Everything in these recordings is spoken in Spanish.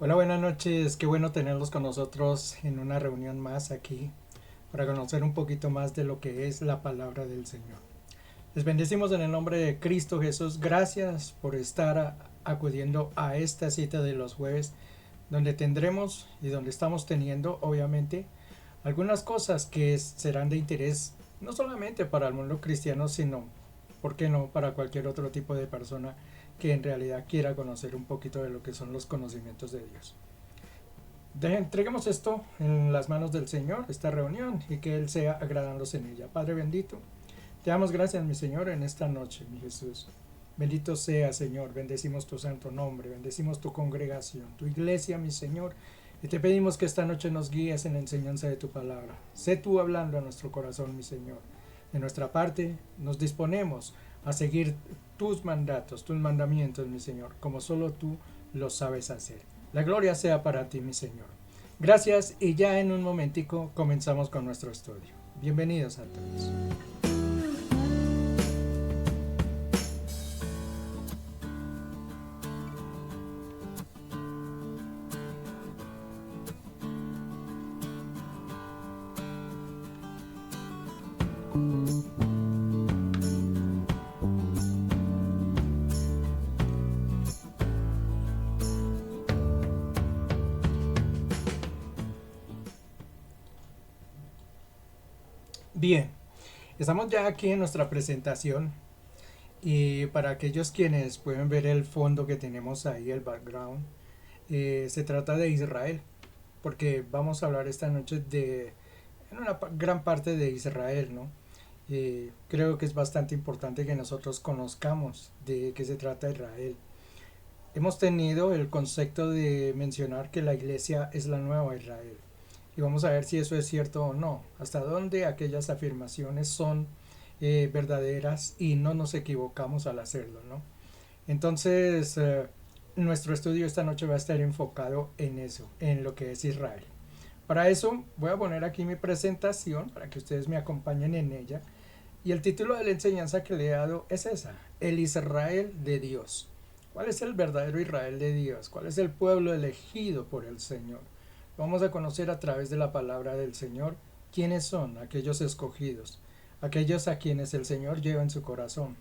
Hola, buenas noches. Qué bueno tenerlos con nosotros en una reunión más aquí para conocer un poquito más de lo que es la palabra del Señor. Les bendecimos en el nombre de Cristo Jesús. Gracias por estar acudiendo a esta cita de los jueves, donde tendremos y donde estamos teniendo, obviamente, algunas cosas que serán de interés no solamente para el mundo cristiano, sino, ¿por qué no?, para cualquier otro tipo de persona que en realidad quiera conocer un poquito de lo que son los conocimientos de Dios. Entreguemos esto en las manos del Señor, esta reunión, y que Él sea agradándose en ella. Padre bendito, te damos gracias, mi Señor, en esta noche, mi Jesús. Bendito sea, Señor, bendecimos tu santo nombre, bendecimos tu congregación, tu iglesia, mi Señor, y te pedimos que esta noche nos guíes en la enseñanza de tu palabra. Sé tú hablando a nuestro corazón, mi Señor. De nuestra parte, nos disponemos a seguir tus mandatos, tus mandamientos, mi Señor, como solo tú lo sabes hacer. La gloria sea para ti, mi Señor. Gracias y ya en un momentico comenzamos con nuestro estudio. Bienvenidos a todos. Bien, estamos ya aquí en nuestra presentación y para aquellos quienes pueden ver el fondo que tenemos ahí, el background, se trata de Israel, porque vamos a hablar esta noche de en una gran parte de Israel, ¿no? Creo que es bastante importante que nosotros conozcamos de qué se trata Israel. Hemos tenido el concepto de mencionar que la iglesia es la nueva Israel. Y vamos a ver si eso es cierto o no. Hasta dónde aquellas afirmaciones son verdaderas y no nos equivocamos al hacerlo, ¿no? Entonces, nuestro estudio esta noche va a estar enfocado en eso, en lo que es Israel. Para eso voy a poner aquí mi presentación para que ustedes me acompañen en ella. Y el título de la enseñanza que le he dado es esa, el Israel de Dios. ¿Cuál es el verdadero Israel de Dios? ¿Cuál es el pueblo elegido por el Señor? Vamos a conocer a través de la palabra del Señor quiénes son aquellos escogidos, aquellos a quienes el Señor lleva en su corazón.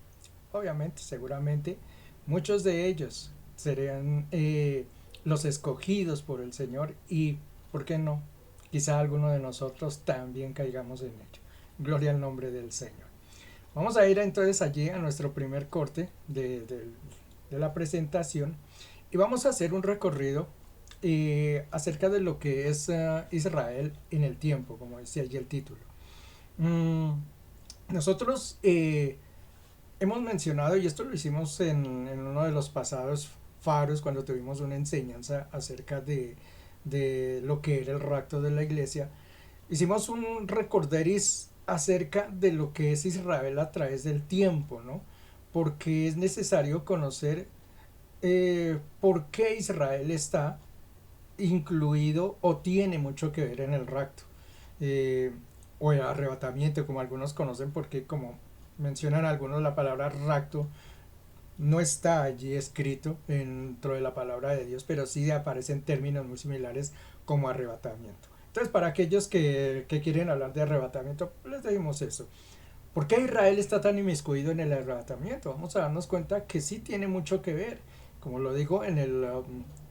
Obviamente, seguramente, muchos de ellos serían los escogidos por el Señor y, ¿por qué no? Quizá alguno de nosotros también caigamos en ello. Gloria al nombre del Señor. Vamos a ir entonces allí a nuestro primer corte de la presentación y vamos a hacer un recorrido acerca de lo que es Israel en el tiempo, como decía allí el título. Mm, nosotros hemos mencionado, y esto lo hicimos en uno de los pasados faros cuando tuvimos una enseñanza acerca de lo que era el rapto de la iglesia, hicimos un recorderis acerca de lo que es Israel a través del tiempo, ¿no? Porque es necesario conocer por qué Israel está incluido o tiene mucho que ver en el rapto. Eh, o el arrebatamiento, como algunos conocen, porque como mencionan algunos la palabra rapto no está allí escrito dentro de la palabra de Dios, pero sí aparecen términos muy similares como arrebatamiento. Entonces, para aquellos que quieren hablar de arrebatamiento, les decimos eso. ¿Por qué Israel está tan inmiscuido en el arrebatamiento? Vamos a darnos cuenta que sí tiene mucho que ver, como lo digo en el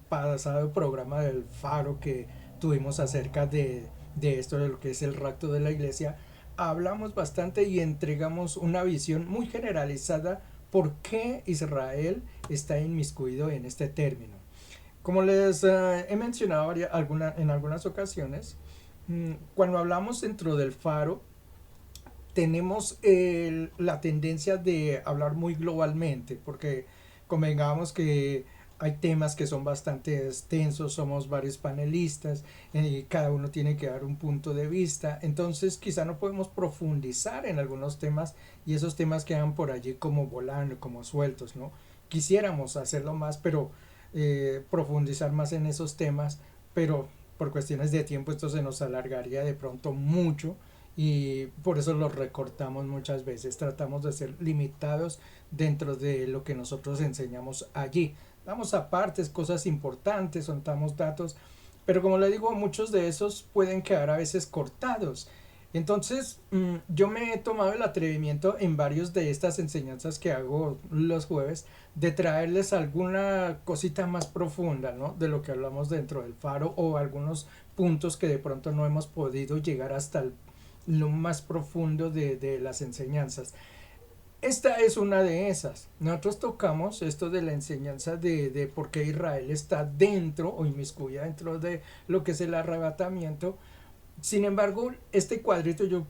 pasado programa del Faro que tuvimos acerca de esto, de lo que es el rapto de la iglesia, hablamos bastante y entregamos una visión muy generalizada por qué Israel está inmiscuido en este término. Como les he mencionado en algunas ocasiones, cuando hablamos dentro del Faro, tenemos la tendencia de hablar muy globalmente, porque convengamos que hay temas que son bastante extensos, somos varios panelistas, y cada uno tiene que dar un punto de vista, entonces quizá no podemos profundizar en algunos temas y esos temas quedan por allí como volando, como sueltos, ¿no? Quisiéramos hacerlo más, pero profundizar más en esos temas, pero por cuestiones de tiempo esto se nos alargaría de pronto mucho y por eso los recortamos muchas veces. Tratamos de ser limitados dentro de lo que nosotros enseñamos allí, damos apartes, cosas importantes, soltamos datos, pero como le digo, muchos de esos pueden quedar a veces cortados. Entonces, yo me he tomado el atrevimiento en varios de estas enseñanzas que hago los jueves de traerles alguna cosita más profunda, ¿no? De lo que hablamos dentro del faro o algunos puntos que de pronto no hemos podido llegar hasta lo más profundo de las enseñanzas. Esta es una de esas. Nosotros tocamos esto de la enseñanza de por qué Israel está dentro o inmiscuida dentro de lo que es el arrebatamiento. Sin embargo, este cuadrito yo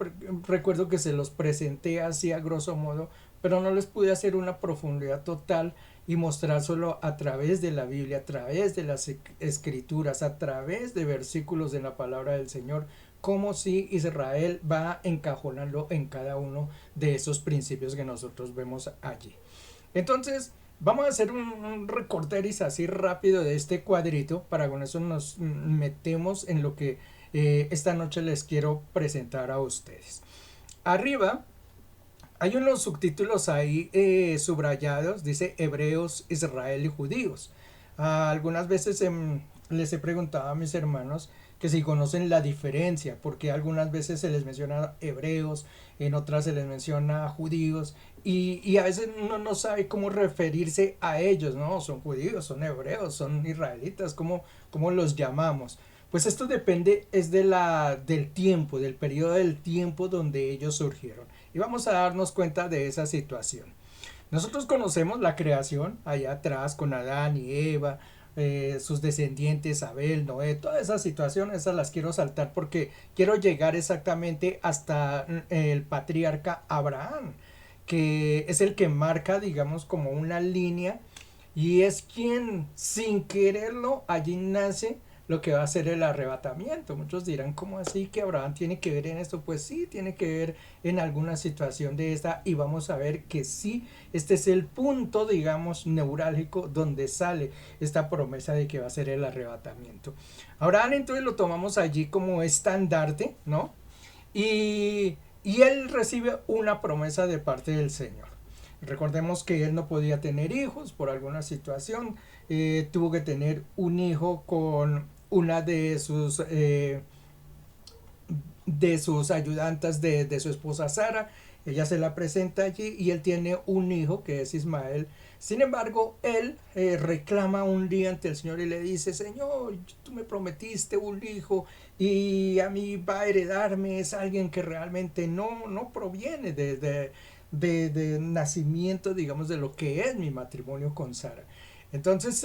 recuerdo que se los presenté así a grosso modo, pero no les pude hacer una profundidad total y mostrar solo a través de la Biblia, a través de las escrituras, a través de versículos de la palabra del Señor, como si Israel va encajonando en cada uno de esos principios que nosotros vemos allí. Entonces, vamos a hacer un recorderis así rápido de este cuadrito, para con eso nos metemos en lo que esta noche les quiero presentar a ustedes. Arriba hay unos subtítulos ahí subrayados, dice Hebreos, Israel y Judíos. Algunas veces les he preguntado a mis hermanos que si conocen la diferencia, porque algunas veces se les menciona hebreos, en otras se les menciona judíos, y a veces uno no sabe cómo referirse a ellos, ¿no? Son judíos, son hebreos, son israelitas, ¿cómo los llamamos? Pues esto depende es del tiempo, del periodo del tiempo donde ellos surgieron. Y vamos a darnos cuenta de esa situación. Nosotros conocemos la creación allá atrás con Adán y Eva, sus descendientes, Abel, Noé, todas esas situaciones, esas las quiero saltar porque quiero llegar exactamente hasta el patriarca Abraham, que es el que marca, digamos, como una línea y es quien, sin quererlo, allí nace lo que va a ser el arrebatamiento. Muchos dirán, ¿cómo así que Abraham tiene que ver en esto? Pues sí, tiene que ver en alguna situación de esta y vamos a ver que sí, este es el punto, digamos, neurálgico donde sale esta promesa de que va a ser el arrebatamiento. Abraham entonces lo tomamos allí como estandarte, ¿no? Y él recibe una promesa de parte del Señor. Recordemos que él no podía tener hijos por alguna situación, tuvo que tener un hijo con una de sus ayudantes de su esposa Sara. Ella se la presenta allí y él tiene un hijo que es Ismael. Sin embargo, él reclama un día ante el Señor y le dice, Señor, tú me prometiste un hijo y a mí va a heredarme, es alguien que realmente no proviene de nacimiento, digamos, de lo que es mi matrimonio con Sara. Entonces,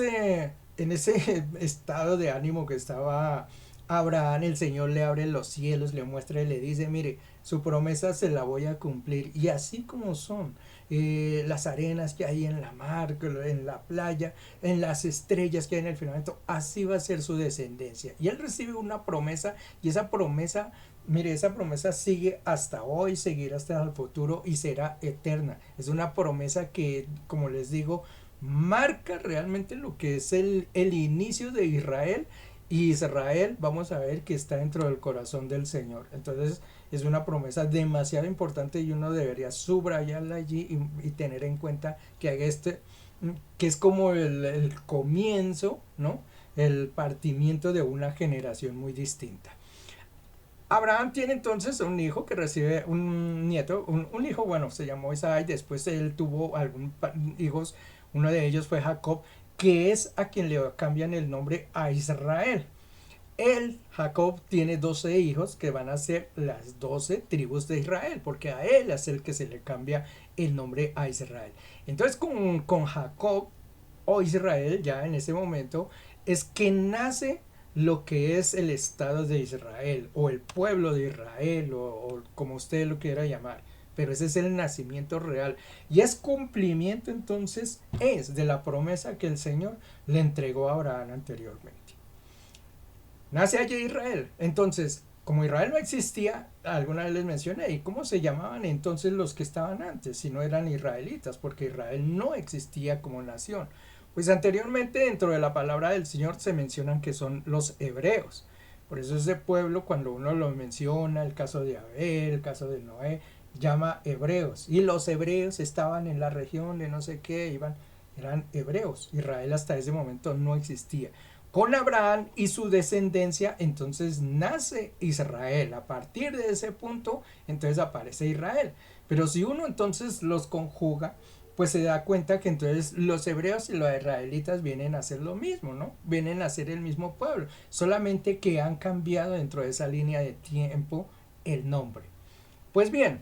en ese estado de ánimo que estaba Abraham, el Señor le abre los cielos, le muestra y le dice, mire, su promesa se la voy a cumplir. Y así como son las arenas que hay en la mar, en la playa, en las estrellas que hay en el firmamento, así va a ser su descendencia. Y él recibe una promesa y esa promesa, mire, esa promesa sigue hasta hoy, seguirá hasta el futuro y será eterna. Es una promesa que, como les digo, marca realmente lo que es el inicio de Israel. Y Israel, vamos a ver que está dentro del corazón del Señor. Entonces es una promesa demasiado importante y uno debería subrayarla allí y tener en cuenta que que es como el comienzo, ¿no? El partimiento de una generación muy distinta. Abraham tiene entonces un hijo que recibe un nieto, un hijo, bueno, se llamó Isaac, después él tuvo algunos hijos, uno de ellos fue Jacob, que es a quien le cambian el nombre a Israel. Él, Jacob, tiene 12 hijos que van a ser las 12 tribus de Israel, porque a él es el que se le cambia el nombre a Israel. Entonces con Jacob o Israel, ya en ese momento, es que nace lo que es el Estado de Israel o el pueblo de Israel o como usted lo quiera llamar. Pero ese es el nacimiento real y es cumplimiento entonces es de la promesa que el Señor le entregó a Abraham anteriormente. Nace allí Israel. Entonces, como Israel no existía, alguna vez les mencioné, ¿y cómo se llamaban entonces los que estaban antes? Si no eran israelitas, porque Israel no existía como nación. Pues anteriormente dentro de la palabra del Señor se mencionan que son los hebreos. Por eso ese pueblo, cuando uno lo menciona, el caso de Abel, el caso de Noé, llama hebreos. Y los hebreos estaban en la región de no sé qué, iban. eran hebreos. Israel hasta ese momento no existía. Con Abraham y su descendencia, entonces nace Israel. A partir de ese punto, entonces aparece Israel. Pero si uno entonces los conjuga, pues se da cuenta que entonces los hebreos y los israelitas vienen a ser lo mismo, ¿no? Vienen a ser el mismo pueblo, solamente que han cambiado dentro de esa línea de tiempo el nombre. Pues bien,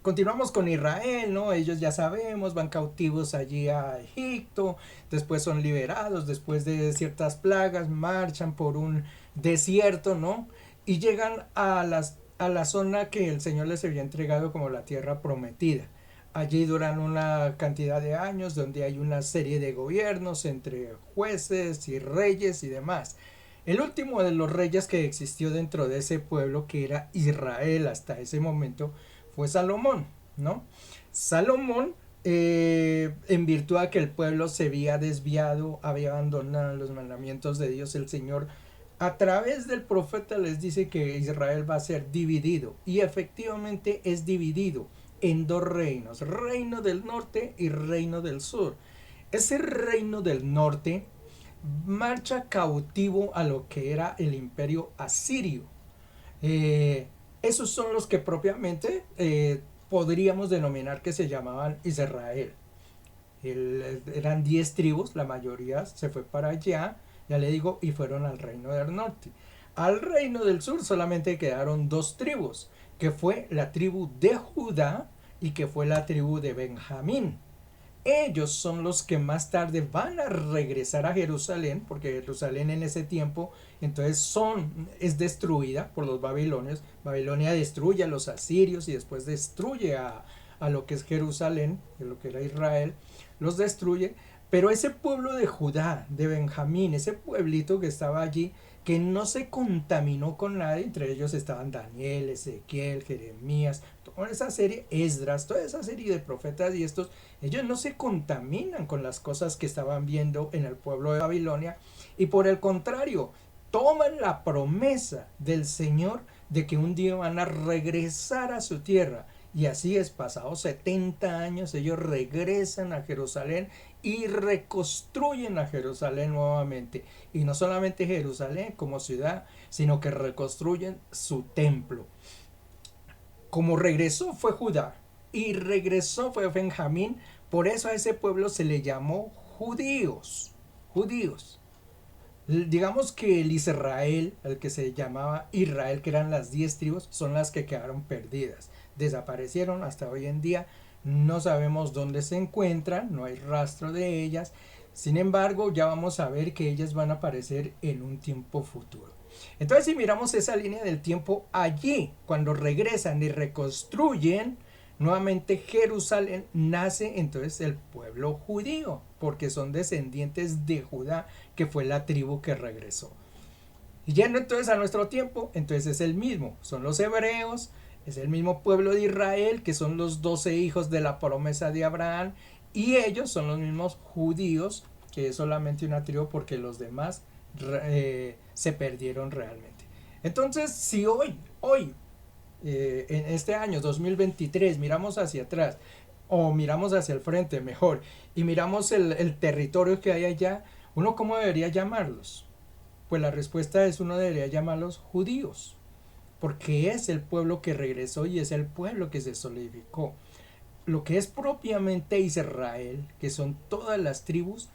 continuamos con Israel, ¿no? Ellos ya sabemos, van cautivos allí a Egipto, después son liberados, después de ciertas plagas, marchan por un desierto, ¿no? Y llegan a la zona que el Señor les había entregado como la tierra prometida. Allí duran una cantidad de años donde hay una serie de gobiernos entre jueces y reyes y demás. El último de los reyes que existió dentro de ese pueblo, que era Israel hasta ese momento, fue Salomón, ¿no? Salomón, en virtud de que el pueblo se había desviado, había abandonado los mandamientos de Dios, el Señor a través del profeta les dice que Israel va a ser dividido, y efectivamente es dividido en dos reinos, reino del norte y reino del sur. Ese reino del norte marcha cautivo a lo que era el imperio asirio. Eh, Esos son los que propiamente podríamos denominar que se llamaban Israel. Eran 10 tribus, la mayoría se fue para allá, ya le digo, y fueron al reino del norte. Al reino del sur solamente quedaron dos tribus, que fue la tribu de Judá y que fue la tribu de Benjamín. Ellos son los que más tarde van a regresar a Jerusalén, porque Jerusalén en ese tiempo entonces es destruida por los babilonios. Babilonia destruye a los asirios y después destruye a lo que es Jerusalén, de lo que era Israel, los destruye. Pero ese pueblo de Judá, de Benjamín, ese pueblito que estaba allí, que no se contaminó con nadie, entre ellos estaban Daniel, Ezequiel, Jeremías, toda esa serie, Esdras, toda esa serie de profetas, y ellos no se contaminan con las cosas que estaban viendo en el pueblo de Babilonia, y por el contrario, toman la promesa del Señor de que un día van a regresar a su tierra. Y así es, pasados 70 años, ellos regresan a Jerusalén y reconstruyen a Jerusalén nuevamente. Y no solamente Jerusalén como ciudad, sino que reconstruyen su templo. Como regresó fue Judá y regresó fue Benjamín, por eso a ese pueblo se le llamó judíos. Judíos. Digamos que el Israel, el que se llamaba Israel, que eran las 10 tribus, son las que quedaron perdidas. Desaparecieron hasta hoy en día. No sabemos dónde se encuentran, no hay rastro de ellas. Sin embargo, ya vamos a ver que ellas van a aparecer en un tiempo futuro. Entonces, si miramos esa línea del tiempo, allí, cuando regresan y reconstruyen nuevamente Jerusalén, nace entonces el pueblo judío, porque son descendientes de Judá, que fue la tribu que regresó. Y yendo entonces a nuestro tiempo, entonces es el mismo, son los hebreos, es el mismo pueblo de Israel, que son los 12 hijos de la promesa de Abraham, y ellos son los mismos judíos, que es solamente una tribu porque los demás se perdieron realmente. Entonces, si en este año 2023 miramos hacia atrás, o miramos hacia el frente mejor, y miramos el territorio que hay allá, ¿uno cómo debería llamarlos? Pues la respuesta es: uno debería llamarlos judíos, porque es el pueblo que regresó y es el pueblo que se solidificó. Lo que es propiamente Israel, que son todas las tribus,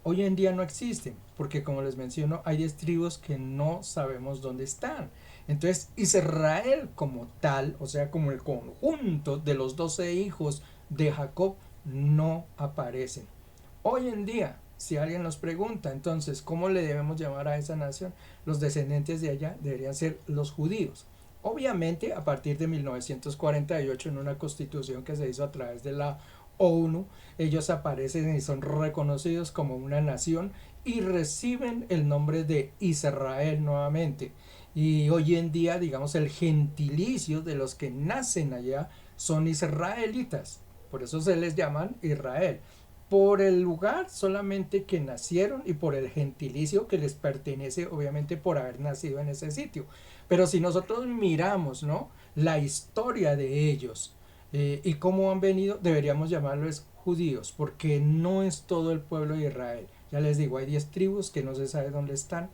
hoy en día no existen, porque como les menciono, hay 10 tribus que no sabemos dónde están. Entonces Israel como tal, o sea, como el conjunto de los 12 hijos de Jacob, no aparecen. Hoy en día, si alguien nos pregunta, entonces, ¿cómo le debemos llamar a esa nación? Los descendientes de allá deberían ser los judíos. Obviamente, a partir de 1948, en una constitución que se hizo a través de la ONU, ellos aparecen y son reconocidos como una nación y reciben el nombre de Israel nuevamente. Y hoy en día, digamos, el gentilicio de los que nacen allá son israelitas. Por eso se les llaman Israel. Por el lugar solamente que nacieron y por el gentilicio que les pertenece, obviamente por haber nacido en ese sitio. Pero si nosotros miramos, ¿no?, la historia de ellos, y cómo han venido, deberíamos llamarlos judíos, porque no es todo el pueblo de Israel. Ya les digo, hay 10 tribus que no se sabe dónde están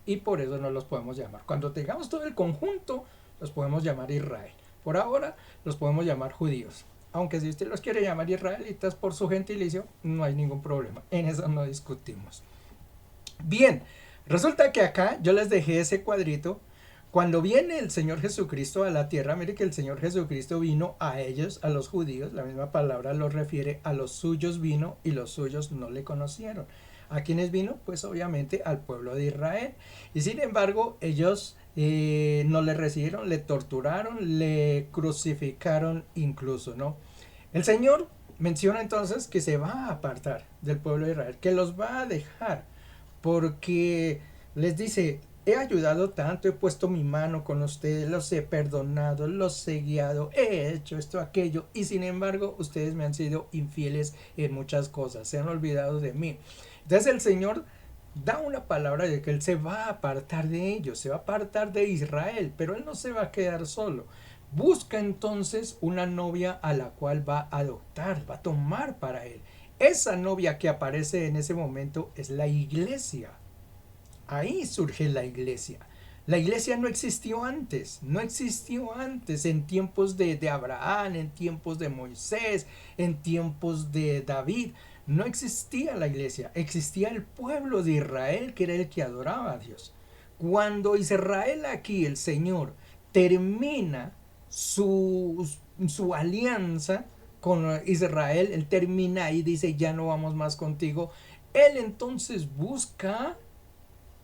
y por eso no los podemos llamar. Cuando tengamos todo el conjunto, los podemos llamar Israel. Por ahora los podemos llamar judíos. Aunque si usted los quiere llamar israelitas por su gentilicio, no hay ningún problema. En eso no discutimos. Bien, resulta que acá yo les dejé ese cuadrito. Cuando viene el Señor Jesucristo a la tierra, mire que el Señor Jesucristo vino a ellos, a los judíos, la misma palabra lo refiere, a los suyos vino y los suyos no le conocieron. ¿A quiénes vino? Pues obviamente al pueblo de Israel. Y sin embargo, ellos no le recibieron, le torturaron, le crucificaron incluso, ¿no? El Señor menciona entonces que se va a apartar del pueblo de Israel, que los va a dejar, porque les dice, he ayudado tanto, he puesto mi mano con ustedes, los he perdonado, los he guiado, he hecho esto, aquello, y sin embargo ustedes me han sido infieles en muchas cosas, se han olvidado de mí. Entonces el Señor da una palabra de que Él se va a apartar de ellos, se va a apartar de Israel, pero Él no se va a quedar solo. Busca entonces una novia a la cual va a adoptar, va a tomar para Él. Esa novia que aparece en ese momento es la iglesia. Ahí surge la iglesia. La iglesia no existió antes, no existió antes en tiempos de Abraham, en tiempos de Moisés, en tiempos de David. No existía la iglesia, existía el pueblo de Israel que era el que adoraba a Dios. Cuando Israel aquí, el Señor, termina su alianza con Israel, Él termina y dice, ya no vamos más contigo. Él entonces busca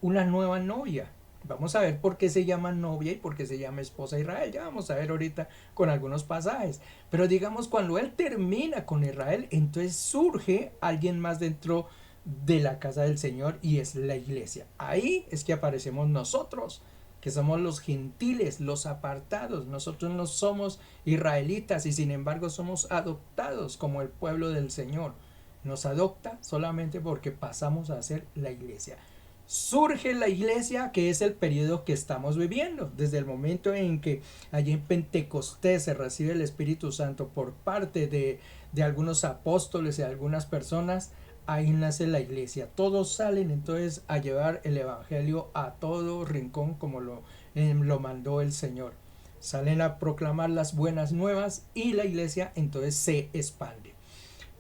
una nueva novia. Vamos a ver por qué se llama novia y por qué se llama esposa Israel. Ya vamos a ver ahorita con algunos pasajes. Pero digamos, cuando él termina con Israel, entonces surge alguien más dentro de la casa del Señor y es la iglesia. Ahí es que aparecemos nosotros, que somos los gentiles, los apartados. Nosotros no somos israelitas y sin embargo somos adoptados como el pueblo del Señor. Nos adopta solamente porque pasamos a ser la iglesia. Surge la iglesia, que es el periodo que estamos viviendo, desde el momento en que allí en Pentecostés se recibe el Espíritu Santo por parte de algunos apóstoles y algunas personas. Ahí nace la iglesia, todos salen entonces a llevar el evangelio a todo rincón como lo mandó el Señor, salen a proclamar las buenas nuevas y la iglesia entonces se expande.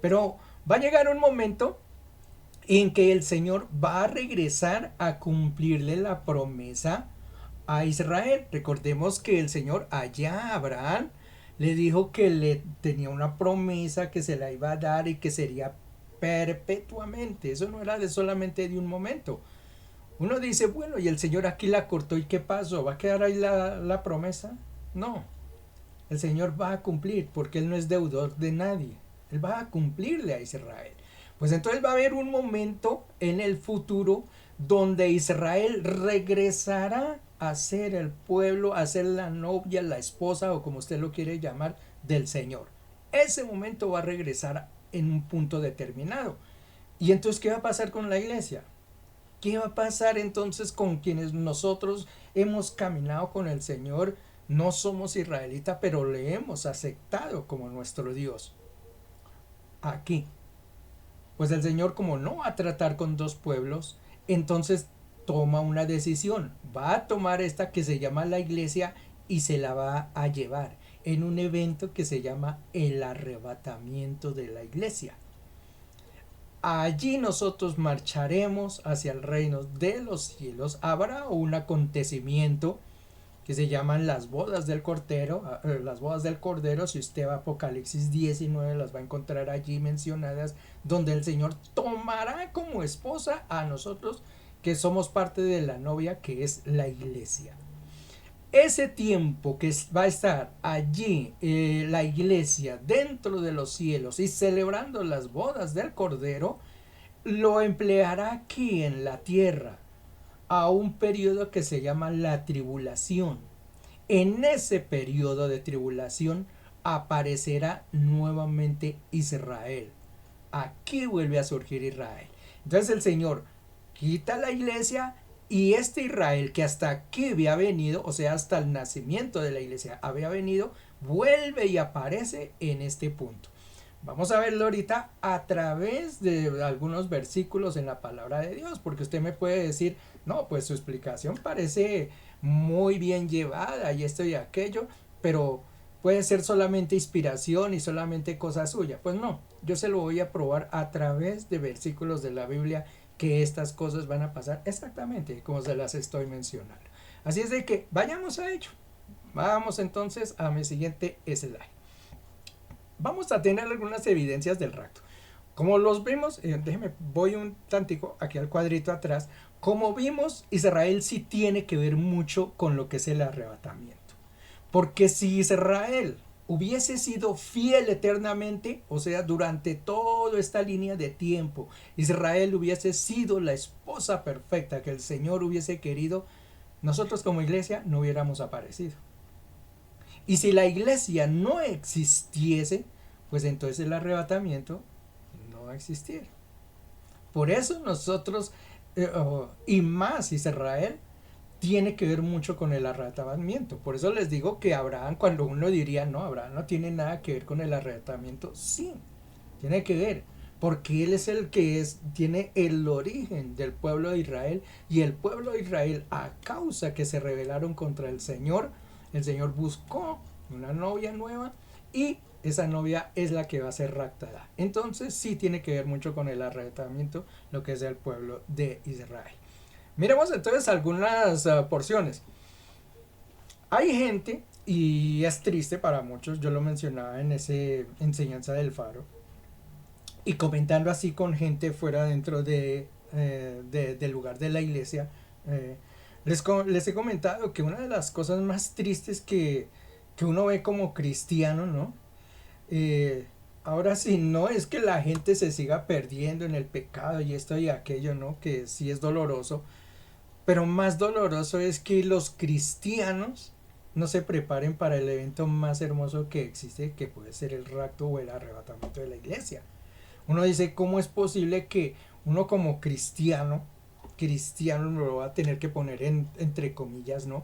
Pero va a llegar un momento en que el Señor va a regresar a cumplirle la promesa a Israel. Recordemos que el Señor allá a Abraham le dijo que le tenía una promesa que se la iba a dar y que sería perpetuamente. Eso no era de solamente de un momento. Uno dice, bueno, y el Señor aquí la cortó y ¿qué pasó? ¿Va a quedar ahí la promesa? No, el Señor va a cumplir porque Él no es deudor de nadie. Él va a cumplirle a Israel. Pues entonces va a haber un momento en el futuro donde Israel regresará a ser el pueblo, a ser la novia, la esposa o como usted lo quiere llamar del Señor. Ese momento va a regresar en un punto determinado. ¿Y entonces qué va a pasar con la iglesia? ¿Qué va a pasar entonces con quienes nosotros hemos caminado con el Señor? No somos israelitas, pero le hemos aceptado como nuestro Dios. Aquí pues el Señor, como no va a tratar con dos pueblos, entonces toma una decisión. Va a tomar esta que se llama la iglesia y se la va a llevar en un evento que se llama el arrebatamiento de la iglesia. Allí nosotros marcharemos hacia el reino de los cielos. Habrá un acontecimiento que se llaman las bodas del Cordero, si usted va a Apocalipsis 19 las va a encontrar allí mencionadas, donde el Señor tomará como esposa a nosotros que somos parte de la novia que es la iglesia. Ese tiempo que va a estar allí la iglesia dentro de los cielos y celebrando las bodas del Cordero, lo empleará aquí en la tierra a un periodo que se llama la tribulación. En ese periodo de tribulación aparecerá nuevamente Israel. Aquí vuelve a surgir Israel. Entonces el Señor quita la iglesia y este Israel que hasta aquí había venido, o sea, hasta el nacimiento de la iglesia había venido, vuelve y aparece en este punto. Vamos a verlo ahorita a través de algunos versículos en la palabra de Dios, porque usted me puede decir, no, pues su explicación parece muy bien llevada y esto y aquello, pero puede ser solamente inspiración y solamente cosa suya. Pues no, yo se lo voy a probar a través de versículos de la Biblia que estas cosas van a pasar exactamente como se las estoy mencionando. Así es de que vayamos a ello. Vamos entonces a mi siguiente slide. Vamos a tener algunas evidencias del rapto. Como los vimos, déjeme, voy un tantico aquí al cuadrito atrás. Como vimos, Israel sí tiene que ver mucho con lo que es el arrebatamiento. Porque si Israel hubiese sido fiel eternamente, o sea, durante toda esta línea de tiempo, Israel hubiese sido la esposa perfecta que el Señor hubiese querido, nosotros como iglesia no hubiéramos aparecido. Y si la iglesia no existiese, pues entonces el arrebatamiento no existiera. Por eso nosotros, y más Israel, tiene que ver mucho con el arrebatamiento. Por eso les digo que Abraham, cuando uno diría, no, Abraham no tiene nada que ver con el arrebatamiento, sí, tiene que ver, porque él es el que tiene el origen del pueblo de Israel, y el pueblo de Israel, a causa que se rebelaron contra el Señor buscó una novia nueva y esa novia es la que va a ser raptada. Entonces sí tiene que ver mucho con el arrebatamiento, lo que es el pueblo de Israel. Miremos entonces algunas porciones. Hay gente, y es triste para muchos, yo lo mencionaba en esa enseñanza del faro, y comentando así con gente fuera dentro del lugar de la iglesia, eh, les he comentado que una de las cosas más tristes que uno ve como cristiano, ¿no? Eh, Ahora sí, no es que la gente se siga perdiendo en el pecado y esto y aquello, ¿no? Que sí es doloroso, pero más doloroso es que los cristianos no se preparen para el evento más hermoso que existe, que puede ser el rapto o el arrebatamiento de la iglesia. Uno dice, ¿cómo es posible que uno como cristiano lo va a tener que poner entre comillas, ¿no?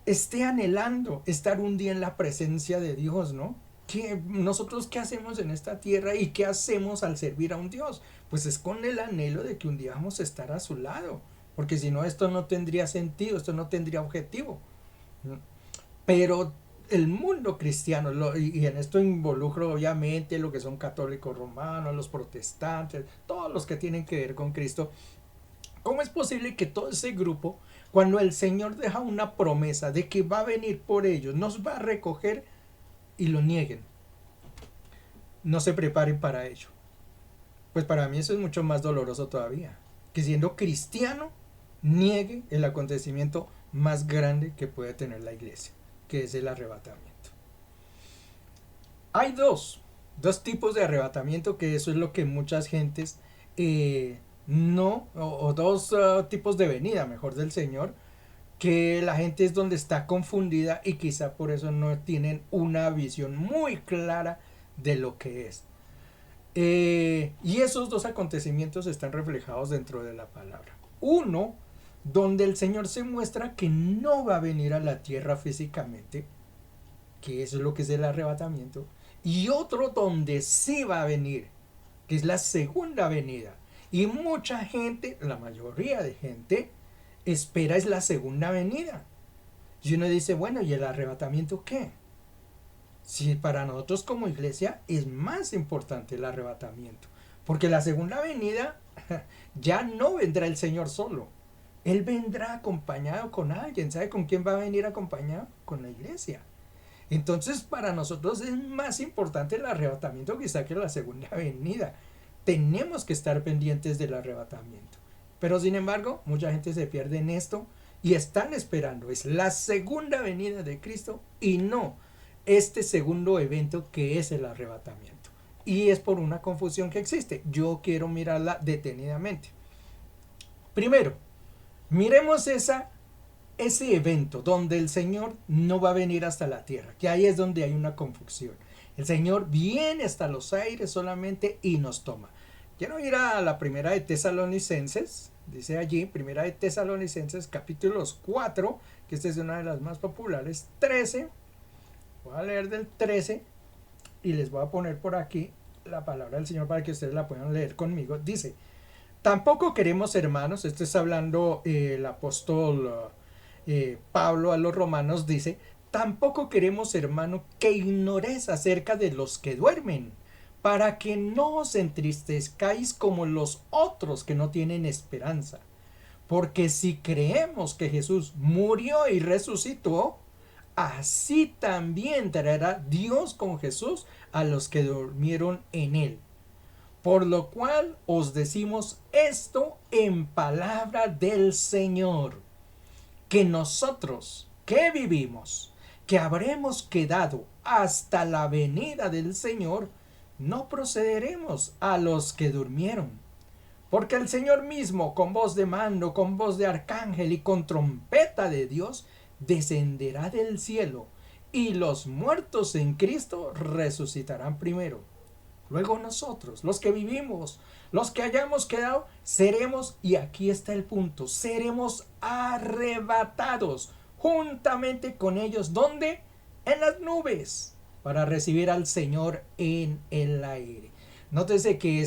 Esté anhelando estar un día en la presencia de Dios, ¿no? Nosotros qué hacemos en esta tierra y qué hacemos al servir a un Dios? Pues es con el anhelo de que un día vamos a estar a su lado, porque si no esto no tendría sentido, esto no tendría objetivo. Pero el mundo cristiano, y en esto involucro obviamente lo que son católicos romanos, los protestantes, todos los que tienen que ver con Cristo, ¿cómo es posible que todo ese grupo, cuando el Señor deja una promesa de que va a venir por ellos, nos va a recoger y lo nieguen? No se preparen para ello. Pues para mí eso es mucho más doloroso todavía. Que siendo cristiano niegue el acontecimiento más grande que puede tener la iglesia, que es el arrebatamiento. Hay dos tipos de arrebatamiento, que eso es lo que muchas gentes no, o dos tipos de venida, mejor, del Señor, que la gente es donde está confundida y quizá por eso no tienen una visión muy clara de lo que es. Y esos dos acontecimientos están reflejados dentro de la palabra. Uno, donde el Señor se muestra que no va a venir a la tierra físicamente, que eso es lo que es el arrebatamiento. Y otro donde sí va a venir, que es la segunda venida. Y mucha gente, la mayoría de gente, espera es la segunda venida. Y uno dice, bueno, ¿y el arrebatamiento qué? Si para nosotros como iglesia es más importante el arrebatamiento, porque la segunda venida ya no vendrá el Señor solo, Él vendrá acompañado con alguien. ¿Sabe con quién va a venir acompañado? Con la iglesia. Entonces para nosotros es más importante el arrebatamiento quizá que la segunda venida. Tenemos que estar pendientes del arrebatamiento, pero sin embargo mucha gente se pierde en esto y están esperando es la segunda venida de Cristo y no este segundo evento que es el arrebatamiento. Y es por una confusión que existe. Yo quiero mirarla detenidamente. Primero, miremos ese evento donde el Señor no va a venir hasta la tierra, que ahí es donde hay una confusión. El Señor viene hasta los aires solamente y nos toma. Quiero ir a la primera de Tesalonicenses, dice allí, primera de Tesalonicenses, capítulos 4, que esta es una de las más populares, 13. Voy a leer del 13 y les voy a poner por aquí la palabra del Señor para que ustedes la puedan leer conmigo. Dice, tampoco queremos, hermanos, esto está hablando el apóstol Pablo a los romanos, dice, tampoco queremos, hermano, que ignores acerca de los que duermen, para que no os entristezcáis como los otros que no tienen esperanza. Porque si creemos que Jesús murió y resucitó, así también traerá Dios con Jesús a los que durmieron en él. Por lo cual os decimos esto en palabra del Señor, que nosotros que vivimos, que habremos quedado hasta la venida del Señor, no procederemos a los que durmieron. Porque el Señor mismo, con voz de mando, con voz de arcángel y con trompeta de Dios, descenderá del cielo, y los muertos en Cristo resucitarán primero. Luego nosotros, los que vivimos, los que hayamos quedado, seremos, y aquí está el punto, seremos arrebatados juntamente con ellos. ¿Dónde? En las nubes, para recibir al Señor en el aire. Nótese que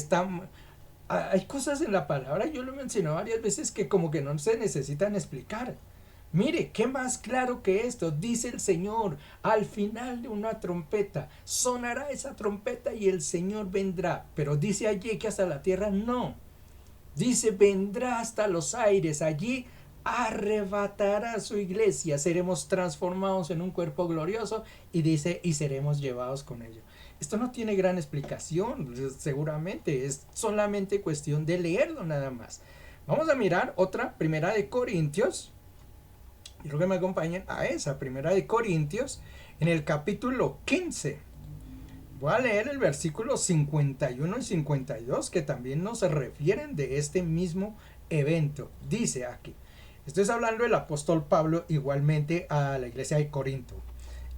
hay cosas en la palabra, yo lo mencioné varias veces, que como que no se necesitan explicar. Mire, ¿qué más claro que esto? Dice el Señor, al final de una trompeta, sonará esa trompeta y el Señor vendrá. Pero dice allí que hasta la tierra no. Dice, vendrá hasta los aires, allí arrebatará su iglesia, seremos transformados en un cuerpo glorioso y dice, y seremos llevados con ello. Esto no tiene gran explicación, seguramente, es solamente cuestión de leerlo nada más. Vamos a mirar otra, Primera de Corintios. Quiero que me acompañen a esa, Primera de Corintios, en el capítulo 15. Voy a leer el versículo 51 y 52, que también nos refieren de este mismo evento. Dice aquí, estoy hablando del apóstol Pablo igualmente a la iglesia de Corinto.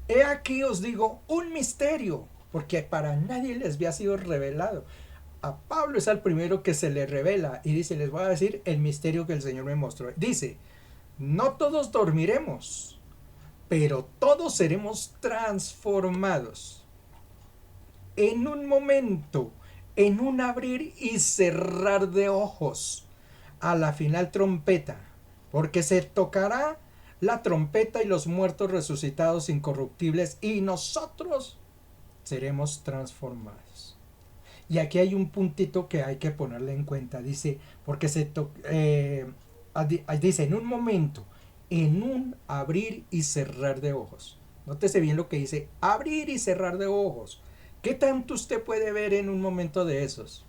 He aquí os digo un misterio, porque para nadie les había sido revelado. A Pablo es el primero que se le revela y dice, les voy a decir el misterio que el Señor me mostró. Dice, no todos dormiremos, pero todos seremos transformados. En un momento, en un abrir y cerrar de ojos, a la final trompeta, porque se tocará la trompeta y los muertos resucitados incorruptibles y nosotros seremos transformados. Y aquí hay un puntito que hay que ponerle en cuenta, dice, porque dice en un momento, en un abrir y cerrar de ojos. Nótese bien lo que dice, abrir y cerrar de ojos. ¿Qué tanto usted puede ver en un momento de esos?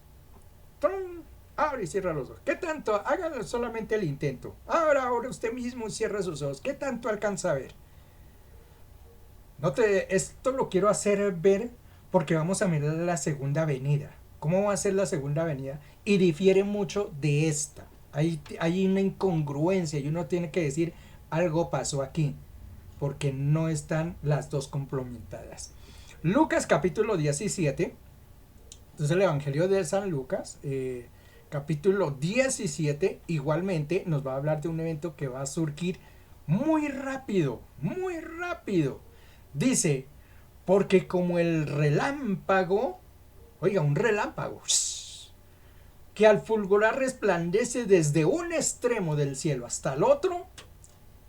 ¡Trum! Abre y cierra los ojos. ¿Qué tanto? Hágalo solamente el intento. Ahora usted mismo cierra sus ojos. ¿Qué tanto alcanza a ver? Esto lo quiero hacer ver porque vamos a mirar la segunda venida. ¿Cómo va a ser la segunda venida? Y difiere mucho de esta. Hay una incongruencia y uno tiene que decir algo pasó aquí, porque no están las dos complementadas. Lucas capítulo 17, entonces el Evangelio de San Lucas, capítulo 17, igualmente nos va a hablar de un evento que va a surgir muy rápido, muy rápido. Dice, porque como el relámpago, oiga, un relámpago, que al fulgurar resplandece desde un extremo del cielo hasta el otro,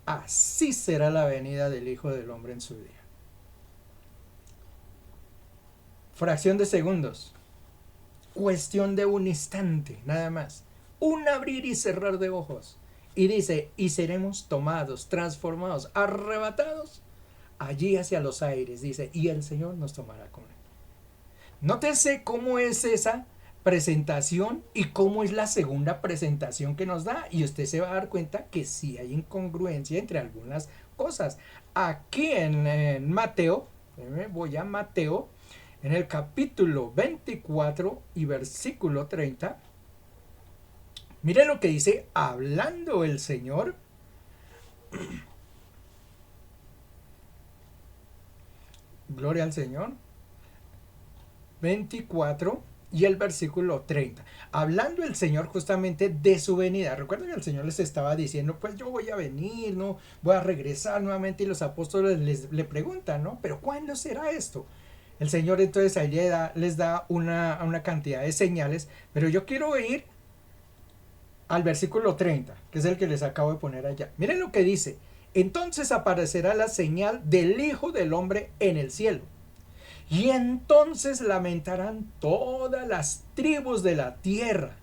así será la venida del Hijo del Hombre en su día. Fracción de segundos, cuestión de un instante, nada más, un abrir y cerrar de ojos. Y dice, y seremos tomados, transformados, arrebatados allí hacia los aires, dice, y el Señor nos tomará con él. Nótese cómo es esa presentación y cómo es la segunda presentación que nos da, y usted se va a dar cuenta que sí hay incongruencia entre algunas cosas. Aquí en Mateo, voy a Mateo, en el capítulo 24 y versículo 30, mire lo que dice, hablando el Señor. Gloria al Señor. 24 y el versículo 30. Hablando el Señor justamente de su venida. Recuerden que el Señor les estaba diciendo, pues yo voy a venir, ¿no? Voy a regresar nuevamente, y los apóstoles le preguntan, ¿no? Pero ¿cuándo será esto? El Señor entonces ahí les da una cantidad de señales, pero yo quiero ir al versículo 30, que es el que les acabo de poner allá. Miren lo que dice. Entonces aparecerá la señal del Hijo del Hombre en el cielo. Y entonces lamentarán todas las tribus de la tierra.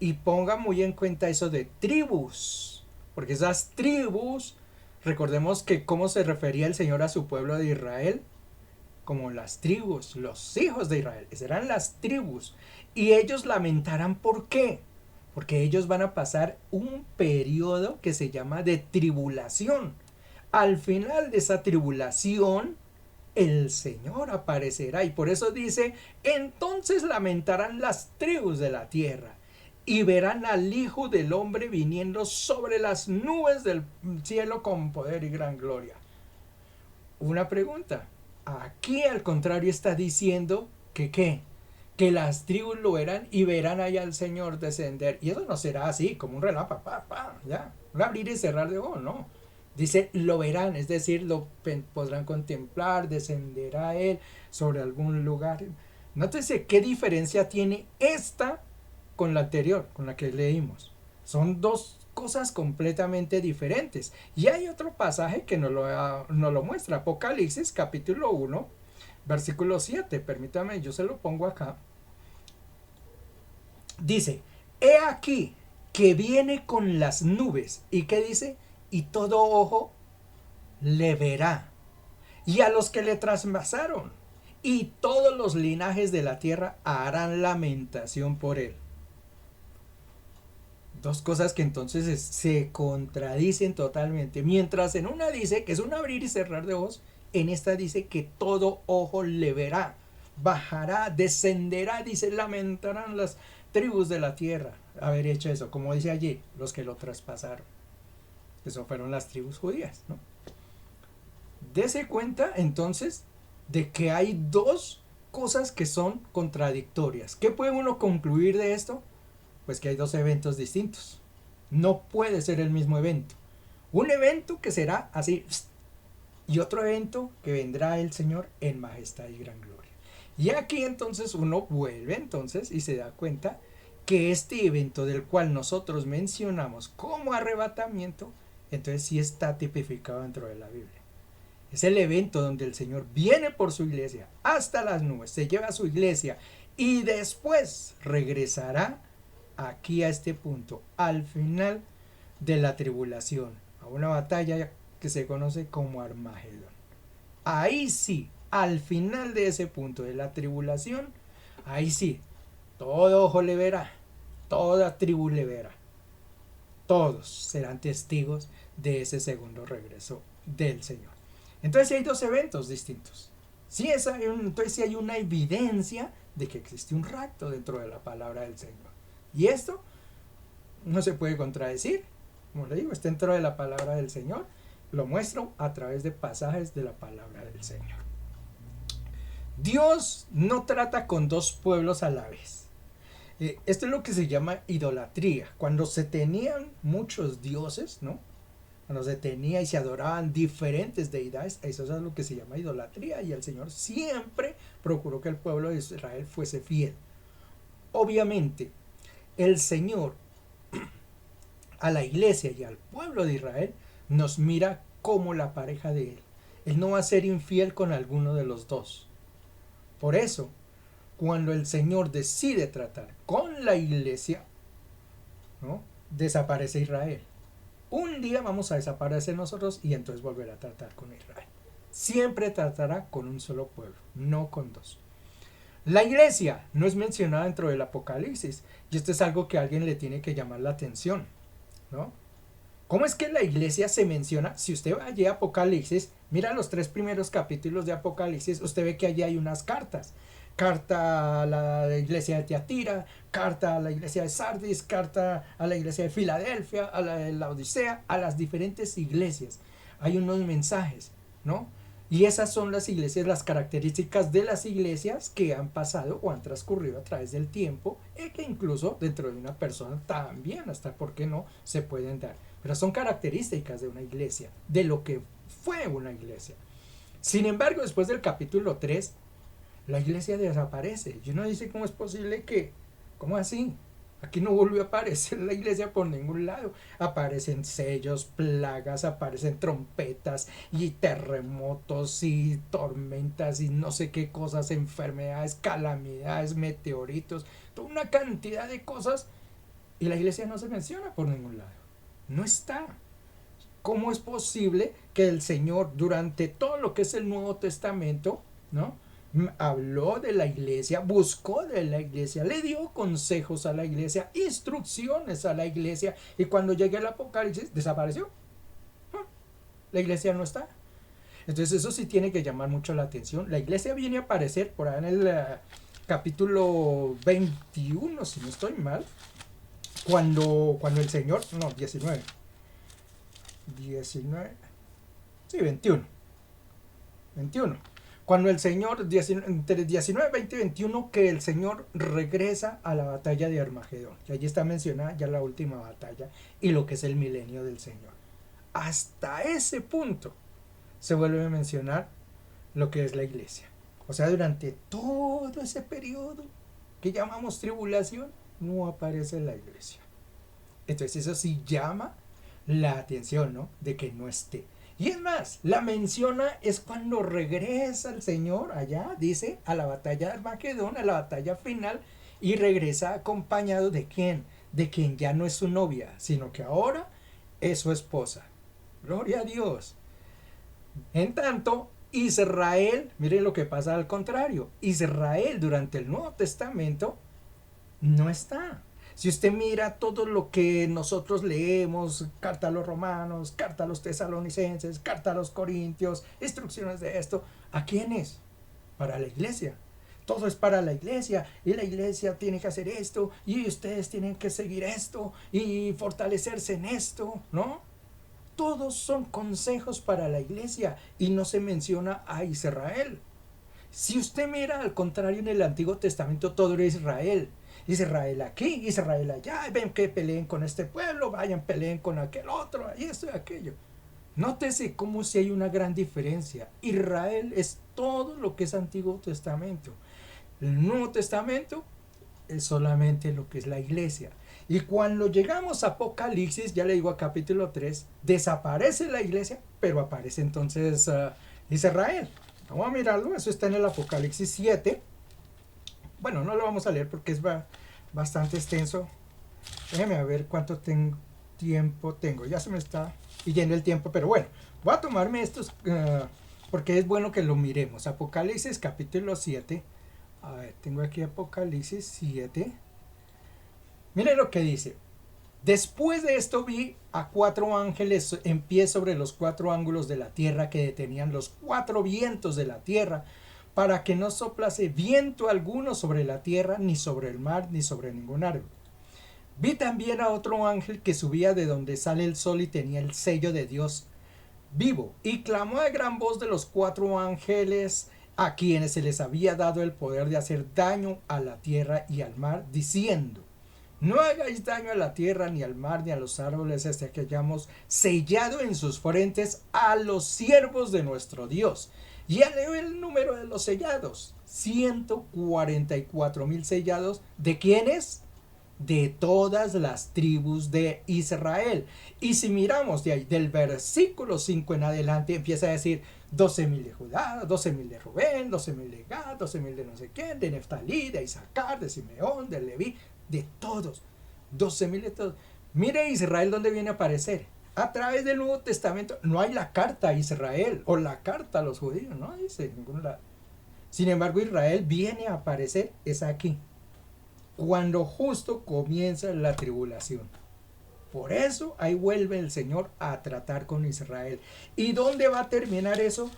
Y pongan muy en cuenta eso de tribus. Porque esas tribus, recordemos que cómo se refería el Señor a su pueblo de Israel, como las tribus, los hijos de Israel, serán las tribus. Y ellos lamentarán, ¿por qué? Porque ellos van a pasar un periodo que se llama de tribulación. Al final de esa tribulación, el Señor aparecerá. Y por eso dice, entonces lamentarán las tribus de la tierra y verán al Hijo del Hombre viniendo sobre las nubes del cielo con poder y gran gloria. Una pregunta. Aquí al contrario está diciendo que ¿qué? Que las tribus lo verán y verán allá al Señor descender. Y eso no será así, como un relámpago, ya, un abrir y cerrar de ojos, no. Dice, lo verán, es decir, lo podrán contemplar, descenderá a él sobre algún lugar. Nótese qué diferencia tiene esta con la anterior, con la que leímos. Son dos cosas completamente diferentes. Y hay otro pasaje que nos lo muestra, Apocalipsis capítulo 1, versículo 7. Permítame, yo se lo pongo acá. Dice, he aquí que viene con las nubes. ¿Y qué dice? Y todo ojo le verá. Y a los que le traspasaron. Y todos los linajes de la tierra harán lamentación por él. Dos cosas que entonces se contradicen totalmente. Mientras en una dice que es un abrir y cerrar de ojos, en esta dice que todo ojo le verá, bajará, descenderá, dice, lamentarán las tribus de la tierra haber hecho eso, como dice allí, los que lo traspasaron. Eso fueron las tribus judías, ¿no? Dese cuenta entonces de que hay dos cosas que son contradictorias. ¿Qué puede uno concluir de esto? Pues que hay dos eventos distintos. No puede ser el mismo evento. Un evento que será así y otro evento que vendrá el Señor en majestad y gran gloria. Y aquí entonces uno vuelve entonces y se da cuenta que este evento del cual nosotros mencionamos como arrebatamiento, entonces sí está tipificado dentro de la Biblia. Es el evento donde el Señor viene por su iglesia hasta las nubes, se lleva a su iglesia y después regresará aquí a este punto, al final de la tribulación, a una batalla que se conoce como Armagedón. Ahí sí, al final de ese punto de la tribulación, ahí sí, todo ojo le verá, toda tribu le verá. Todos serán testigos de ese segundo regreso del Señor. Entonces sí hay dos eventos distintos. Entonces sí hay una evidencia de que existe un rapto dentro de la palabra del Señor. Y esto no se puede contradecir. Como le digo, está dentro de la palabra del Señor. Lo muestro a través de pasajes de la palabra del Señor. Dios no trata con dos pueblos a la vez. Esto es lo que se llama idolatría. Cuando se tenían muchos dioses, ¿no? Cuando se tenía y se adoraban diferentes deidades, eso es lo que se llama idolatría. Y el Señor siempre procuró que el pueblo de Israel fuese fiel. Obviamente, el Señor a la iglesia y al pueblo de Israel nos mira como la pareja de Él. Él no va a ser infiel con alguno de los dos. Por eso, cuando el Señor decide tratar con la iglesia, ¿no? Desaparece Israel. Un día vamos a desaparecer nosotros y entonces volverá a tratar con Israel. Siempre tratará con un solo pueblo, no con dos. La iglesia no es mencionada dentro del Apocalipsis y esto es algo que a alguien le tiene que llamar la atención, ¿no? ¿Cómo es que la iglesia se menciona? Si usted va allí a Apocalipsis, mira los 3 primeros capítulos de Apocalipsis, usted ve que allí hay unas cartas. Carta a la iglesia de Tiatira, carta a la iglesia de Sardis, carta a la iglesia de Filadelfia, a la de la Odisea, a las diferentes iglesias. Hay unos mensajes, ¿no? Y esas son las iglesias, las características de las iglesias que han pasado o han transcurrido a través del tiempo y que incluso dentro de una persona también, hasta por qué no, se pueden dar. Pero son características de una iglesia, de lo que fue una iglesia. Sin embargo, después del capítulo 3, la iglesia desaparece. Y uno dice, ¿cómo es posible que? ¿Cómo así? Aquí no volvió a aparecer la iglesia por ningún lado. Aparecen sellos, plagas, aparecen trompetas y terremotos y tormentas y no sé qué cosas, enfermedades, calamidades, meteoritos, toda una cantidad de cosas, y la iglesia no se menciona por ningún lado. No está. ¿Cómo es posible que el Señor durante todo lo que es el Nuevo Testamento, ¿no? Habló de la iglesia, buscó de la iglesia, le dio consejos a la iglesia, instrucciones a la iglesia, y cuando llegue el Apocalipsis desapareció? La iglesia no está. Entonces eso sí tiene que llamar mucho la atención. La iglesia viene a aparecer por ahí en el capítulo 21, si no estoy mal, cuando el Señor, no, 19, sí, 21, cuando el Señor, entre 19, 20 y 21, que el Señor regresa a la batalla de Armagedón. Y allí está mencionada ya la última batalla y lo que es el milenio del Señor. Hasta ese punto se vuelve a mencionar lo que es la iglesia. O sea, durante todo ese periodo que llamamos tribulación, no aparece la iglesia. Entonces eso sí llama la atención, ¿no? De que no esté. Y es más, la menciona es cuando regresa el Señor allá, dice, a la batalla de Armagedón, a la batalla final, y regresa acompañado de quién, de quien ya no es su novia, sino que ahora es su esposa. Gloria a Dios. En tanto, Israel, miren lo que pasa al contrario, Israel durante el Nuevo Testamento no está. Si usted mira todo lo que nosotros leemos, carta a los romanos, carta a los tesalonicenses, carta a los corintios, instrucciones de esto, ¿a quién es? Para la iglesia. Todo es para la iglesia y la iglesia tiene que hacer esto y ustedes tienen que seguir esto y fortalecerse en esto, ¿no? Todos son consejos para la iglesia y no se menciona a Israel. Si usted mira al contrario en el Antiguo Testamento, todo era Israel. Israel aquí, Israel allá, ven que peleen con este pueblo, vayan, peleen con aquel otro, y esto y aquello. Nótese cómo si hay una gran diferencia. Israel es todo lo que es Antiguo Testamento. El Nuevo Testamento es solamente lo que es la iglesia. Y cuando llegamos a Apocalipsis, ya le digo a capítulo 3, desaparece la iglesia, pero aparece entonces Israel. Vamos a mirarlo, eso está en el Apocalipsis 7. Bueno, no lo vamos a leer porque es bastante extenso. Déjeme a ver cuánto tiempo tengo. Ya se me está yendo el tiempo, pero bueno, voy a tomarme estos porque es bueno que lo miremos. Apocalipsis capítulo 7. A ver, tengo aquí Apocalipsis 7. Miren lo que dice. Después de esto vi a 4 ángeles en pie sobre los 4 ángulos de la tierra que detenían los 4 vientos de la tierra para que no soplase viento alguno sobre la tierra, ni sobre el mar, ni sobre ningún árbol. Vi también a otro ángel que subía de donde sale el sol y tenía el sello de Dios vivo, y clamó a gran voz de los 4 ángeles a quienes se les había dado el poder de hacer daño a la tierra y al mar, diciendo: no hagáis daño a la tierra, ni al mar, ni a los árboles, hasta que hayamos sellado en sus frentes a los siervos de nuestro Dios. Y leo el número de los sellados: 144,000 sellados. ¿De quiénes? De todas las tribus de Israel. Y si miramos de ahí, del versículo 5 en adelante, empieza a decir 12,000 de Judá, 12,000 de Rubén, 12,000 de Gad, 12,000 de no sé quién, de Neftalí, de Isaacar, de Simeón, de Leví, de todos, 12,000 de todos. Mire Israel dónde viene a aparecer. A través del Nuevo Testamento no hay la carta a Israel o la carta a los judíos, no dice en ningún lado. Sin embargo, Israel viene a aparecer, es aquí, cuando justo comienza la tribulación. Por eso ahí vuelve el Señor a tratar con Israel. ¿Y dónde va a terminar eso?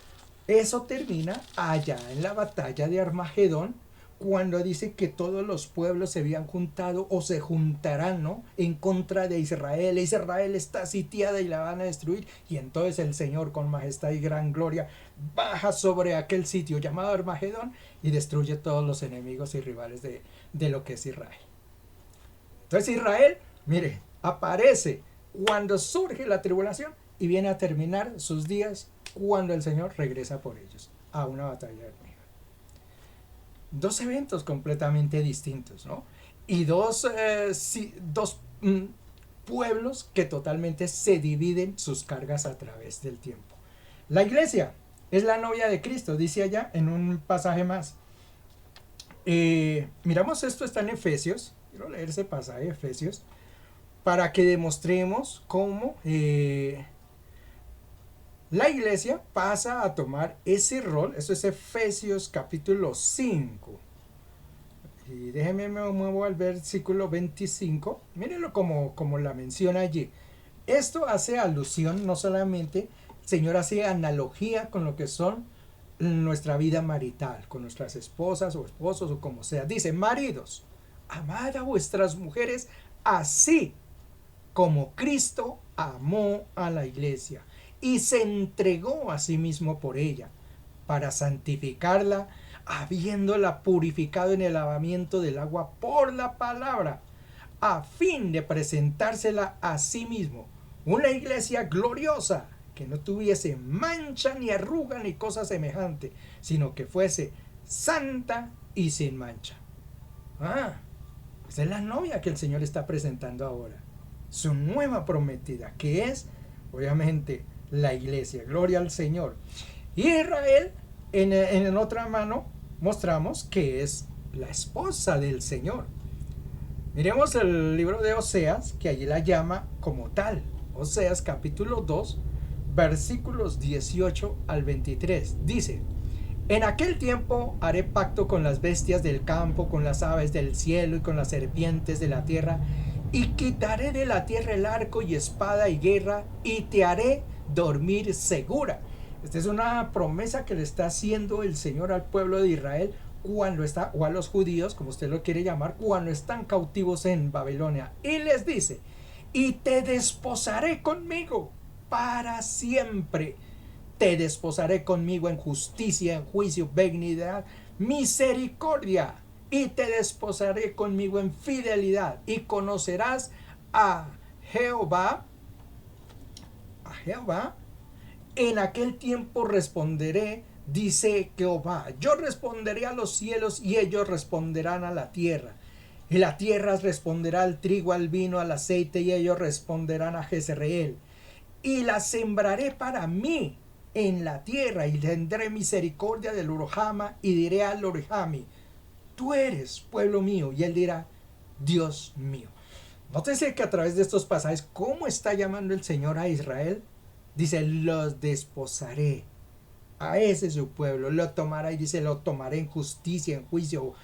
Eso termina allá en la batalla de Armagedón, cuando dice que todos los pueblos se habían juntado o se juntarán, ¿no?, en contra de Israel. Israel está sitiada y la van a destruir. Y entonces el Señor, con majestad y gran gloria, baja sobre aquel sitio llamado Armagedón y destruye todos los enemigos y rivales de lo que es Israel. Entonces Israel, mire, aparece cuando surge la tribulación y viene a terminar sus días cuando el Señor regresa por ellos a una batalla de Armagedón. dos eventos completamente distintos, ¿no? Y dos pueblos que totalmente se dividen sus cargas a través del tiempo. La iglesia es la novia de Cristo, dice allá en un pasaje más. Miramos esto, está en Efesios. Quiero leer ese pasaje de Efesios para que demostremos cómo la iglesia pasa a tomar ese rol. Eso es Efesios capítulo 5. Y déjenme me muevo al versículo 25. Mírenlo como la menciona allí. Esto hace alusión no solamente, el Señor hace analogía con lo que son nuestra vida marital, con nuestras esposas o esposos o como sea. Dice, maridos, amad a vuestras mujeres así como Cristo amó a la iglesia y se entregó a sí mismo por ella, para santificarla, habiéndola purificado en el lavamiento del agua por la palabra, a fin de presentársela a sí mismo, una iglesia gloriosa, que no tuviese mancha ni arruga ni cosa semejante, sino que fuese santa y sin mancha. Ah, esa es la novia que el Señor está presentando ahora. Su nueva prometida, que es, obviamente, la iglesia. Gloria al Señor. Y Israel, en otra mano, mostramos que es la esposa del Señor. Miremos el libro de Oseas, que allí la llama como tal. Oseas capítulo 2, versículos 18 al 23. Dice, en aquel tiempo haré pacto con las bestias del campo, con las aves del cielo y con las serpientes de la tierra, y quitaré de la tierra el arco y espada y guerra, y te haré dormir segura. Esta es una promesa que le está haciendo el Señor al pueblo de Israel cuando está, o a los judíos, como usted lo quiere llamar, cuando están cautivos en Babilonia. Y les dice, y te desposaré conmigo para siempre. Te desposaré conmigo en justicia, en juicio, benignidad, misericordia. Y te desposaré conmigo en fidelidad. Y conocerás a Jehová. A Jehová. En aquel tiempo responderé, dice Jehová. Yo responderé a los cielos y ellos responderán a la tierra. Y la tierra responderá al trigo, al vino, al aceite, y ellos responderán a Jezreel. Y la sembraré para mí en la tierra, y tendré misericordia del Urojama, y diré al Urojami, tú eres pueblo mío, y él dirá, Dios mío. Nótese que a través de estos pasajes, ¿cómo está llamando el Señor a Israel? Dice, los desposaré. A ese su pueblo, lo tomará, y dice, lo tomaré en justicia, en juicio,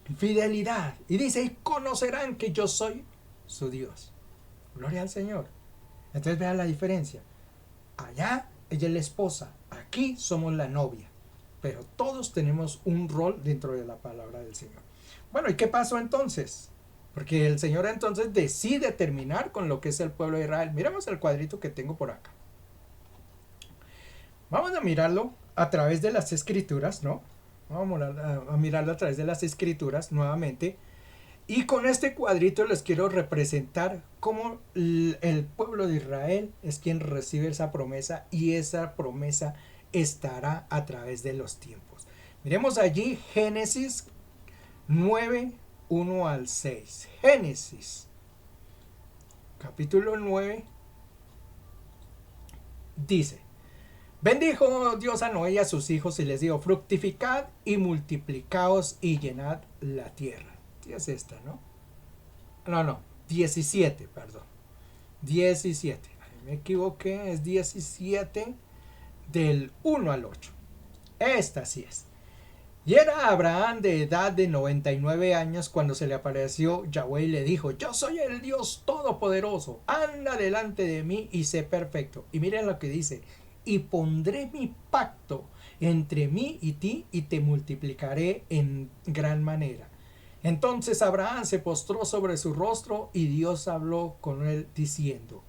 en fidelidad. Y dice, y conocerán que yo soy su Dios. Gloria al Señor. Entonces vean la diferencia. Allá ella es la esposa, aquí somos la novia. Pero todos tenemos un rol dentro de la palabra del Señor. Bueno, ¿y qué pasó entonces? Porque el Señor entonces decide terminar con lo que es el pueblo de Israel. Miremos el cuadrito que tengo por acá. Vamos a mirarlo a través de las escrituras, ¿no? Vamos a mirarlo a través de las escrituras nuevamente. Y con este cuadrito les quiero representar cómo el pueblo de Israel es quien recibe esa promesa, y esa promesa estará a través de los tiempos. Miremos allí Génesis 9, 1 al 6. Génesis, capítulo 9, dice, bendijo Dios a Noé y a sus hijos y les dijo, fructificad y multiplicaos y llenad la tierra. ¿Sí es esta, no? No, 17, perdón. 17. Me equivoqué, es 17 del 1 al 8. Esta sí es. Y era Abraham de edad de 99 años cuando se le apareció Yahweh y le dijo, yo soy el Dios Todopoderoso, anda delante de mí y sé perfecto. Y miren lo que dice, y pondré mi pacto entre mí y ti y te multiplicaré en gran manera. Entonces Abraham se postró sobre su rostro y Dios habló con él diciendo,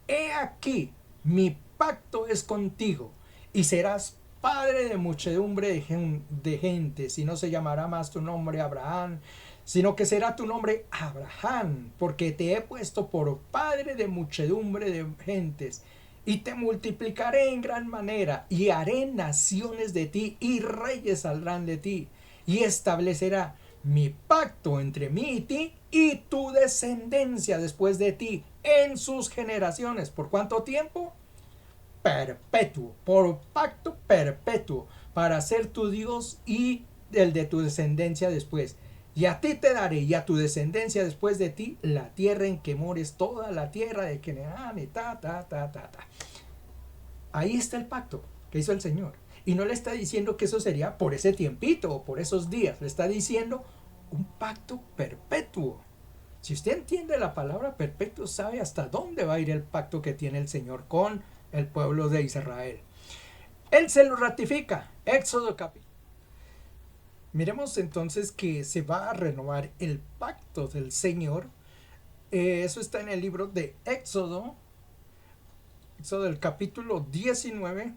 he aquí, mi pacto es contigo y serás padre de muchedumbre de gentes, y no se llamará más tu nombre Abraham, sino que será tu nombre Abraham, porque te he puesto por padre de muchedumbre de gentes, y te multiplicaré en gran manera, y haré naciones de ti, y reyes saldrán de ti, y establecerá mi pacto entre mí y ti y tu descendencia después de ti en sus generaciones. ¿Por cuánto tiempo? Perpetuo, por pacto perpetuo, para ser tu Dios y el de tu descendencia después. Y a ti te daré y a tu descendencia después de ti la tierra en que mores, toda la tierra de Canaán y ta. Ahí está el pacto que hizo el Señor. Y no le está diciendo que eso sería por ese tiempito o por esos días. Le está diciendo un pacto perpetuo. Si usted entiende la palabra perpetuo, sabe hasta dónde va a ir el pacto que tiene el Señor con el pueblo de Israel. Él se lo ratifica. Éxodo capítulo. Miremos entonces que se va a renovar el pacto del Señor. Eso está en el libro de Éxodo. Éxodo del capítulo 19.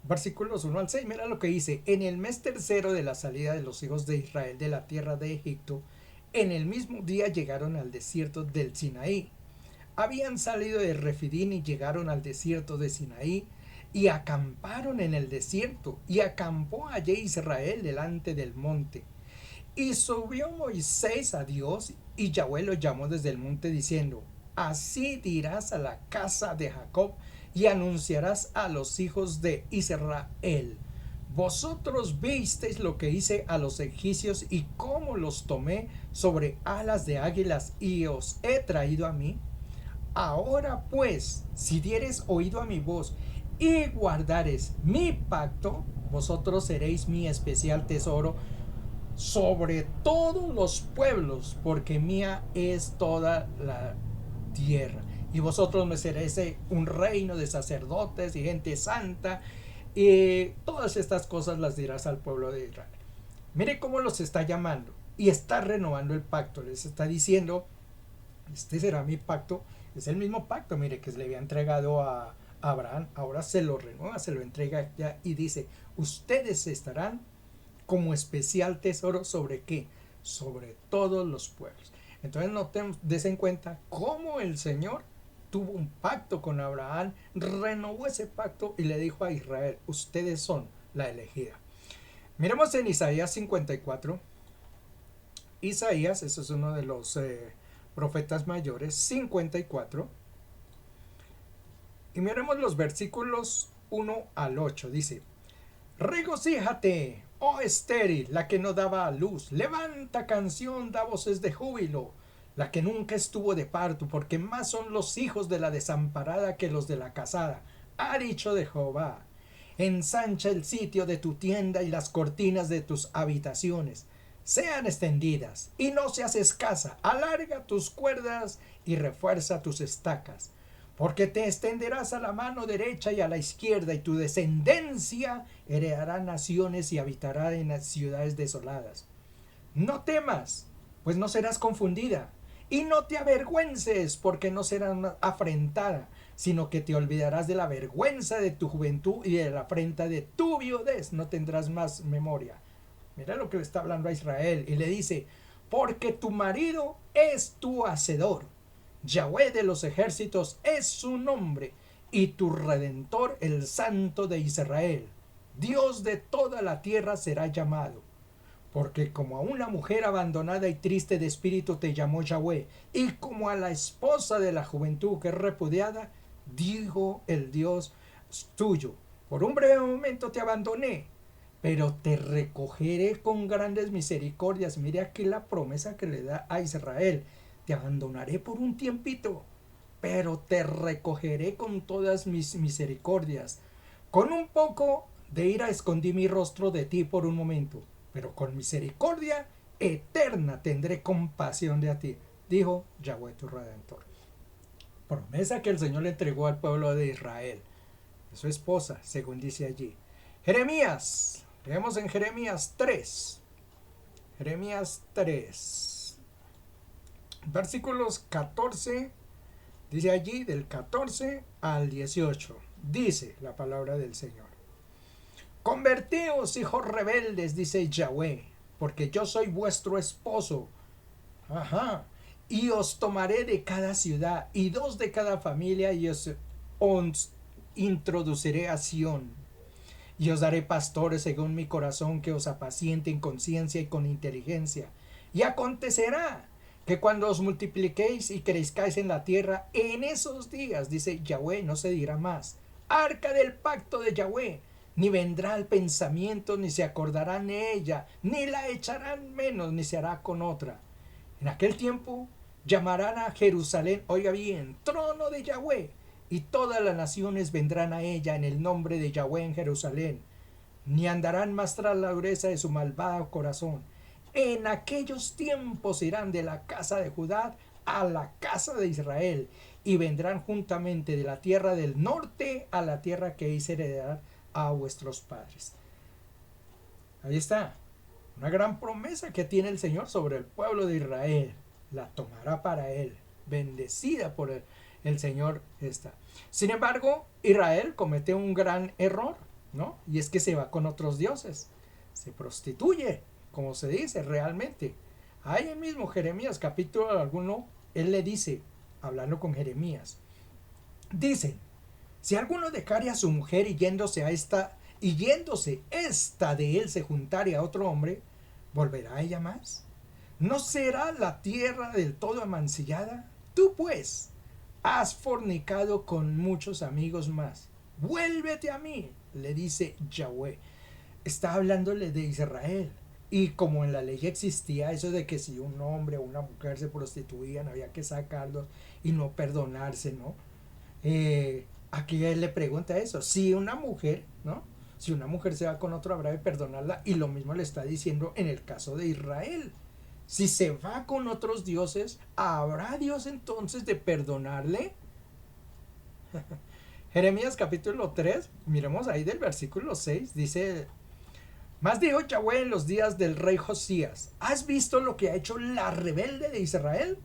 Versículos 1 al 6. Mira lo que dice. En el mes tercero de la salida de los hijos de Israel de la tierra de Egipto, en el mismo día llegaron al desierto del Sinaí. Habían salido de Refidín y llegaron al desierto de Sinaí y acamparon en el desierto, y acampó allí Israel delante del monte. Y subió Moisés a Dios, y Yahweh lo llamó desde el monte diciendo: así dirás a la casa de Jacob y anunciarás a los hijos de Israel: vosotros visteis lo que hice a los egipcios y cómo los tomé sobre alas de águilas y os he traído a mí. Ahora pues, si dieres oído a mi voz y guardares mi pacto, vosotros seréis mi especial tesoro sobre todos los pueblos, porque mía es toda la tierra. Y vosotros me seréis un reino de sacerdotes y gente santa. Y todas estas cosas las dirás al pueblo de Israel. Mire cómo los está llamando y está renovando el pacto. Les está diciendo: este será mi pacto. Es el mismo pacto, mire, que se le había entregado a Abraham. Ahora se lo renueva, se lo entrega ya y dice: ustedes estarán como especial tesoro sobre qué, sobre todos los pueblos. Entonces notemos, des en cuenta cómo el Señor tuvo un pacto con Abraham, renovó ese pacto y le dijo a Israel: ustedes son la elegida. Miremos en Isaías 54. Isaías, eso es uno de los profetas mayores, 54. Y miremos los versículos 1 al 8. Dice: regocíjate, oh estéril, la que no daba a luz. Levanta canción, da voces de júbilo, la que nunca estuvo de parto, porque más son los hijos de la desamparada que los de la casada. Ha dicho de Jehová: ensancha el sitio de tu tienda y las cortinas de tus habitaciones sean extendidas y no seas escasa. Alarga tus cuerdas y refuerza tus estacas. Porque te extenderás a la mano derecha y a la izquierda, y tu descendencia heredará naciones y habitará en las ciudades desoladas. No temas, pues no serás confundida, y no te avergüences, porque no serás afrentada, sino que te olvidarás de la vergüenza de tu juventud y de la afrenta de tu viudez. No tendrás más memoria. Mira lo que le está hablando a Israel, y le dice: porque tu marido es tu hacedor, Yahweh de los ejércitos es su nombre, y tu redentor el Santo de Israel. Dios de toda la tierra será llamado. Porque como a una mujer abandonada y triste de espíritu te llamó Yahweh, y como a la esposa de la juventud que es repudiada, dijo el Dios tuyo: por un breve momento te abandoné, pero te recogeré con grandes misericordias. Mire aquí la promesa que le da a Israel: te abandonaré por un tiempito, pero te recogeré con todas mis misericordias. Con un poco de ira escondí mi rostro de ti por un momento, pero con misericordia eterna tendré compasión de ti, dijo Yahweh tu Redentor. Promesa que el Señor le entregó al pueblo de Israel, a su esposa, según dice allí. Jeremías, leemos en Jeremías 3. Jeremías 3. Versículos 14, dice allí del 14 al 18. Dice la palabra del Señor: convertíos, hijos rebeldes, dice Yahweh, porque yo soy vuestro esposo. Y os tomaré de cada ciudad y dos de cada familia, y os introduciré a Sión. y os daré pastores según mi corazón que os apacienten con ciencia y con inteligencia. Y acontecerá que cuando os multipliquéis y crezcáis en la tierra, en esos días, dice Yahweh, no se dirá más, arca del pacto de Yahweh, ni vendrá al pensamiento, ni se acordarán de ella, ni la echarán menos, ni se hará con otra. En aquel tiempo llamarán a Jerusalén, oiga bien, trono de Yahweh, y todas las naciones vendrán a ella en el nombre de Yahweh en Jerusalén, ni andarán más tras la dureza de su malvado corazón. En aquellos tiempos irán de la casa de Judá a la casa de Israel, y vendrán juntamente de la tierra del norte a la tierra que hice heredar a vuestros padres. Ahí está, una gran promesa que tiene el Señor sobre el pueblo de Israel. La tomará para él, bendecida por el Señor está. Sin embargo, Israel comete un gran error, ¿no? Y es que se va con otros dioses, se prostituye, como se dice realmente. Ahí mismo Jeremías capítulo alguno, él le dice, hablando con Jeremías, dice, si alguno dejare a su mujer y yéndose esta de él se juntare a otro hombre, ¿volverá a ella más? ¿No será la tierra del todo amancillada? Tú pues has fornicado con muchos amigos más. Vuélvete a mí, le dice Yahweh. Está hablándole de Israel. Y como en la ley existía eso de que si un hombre o una mujer se prostituían, había que sacarlos y no perdonarse, ¿no? Aquí él le pregunta eso. Si una mujer, ¿no? Si una mujer se va con otro, habrá de perdonarla. Y lo mismo le está diciendo en el caso de Israel. Si se va con otros dioses, ¿habrá Dios entonces de perdonarle? Jeremías capítulo 3, miremos ahí del versículo 6, dice, más dijo Yahweh en los días del rey Josías, ¿has visto lo que ha hecho la rebelde de Israel?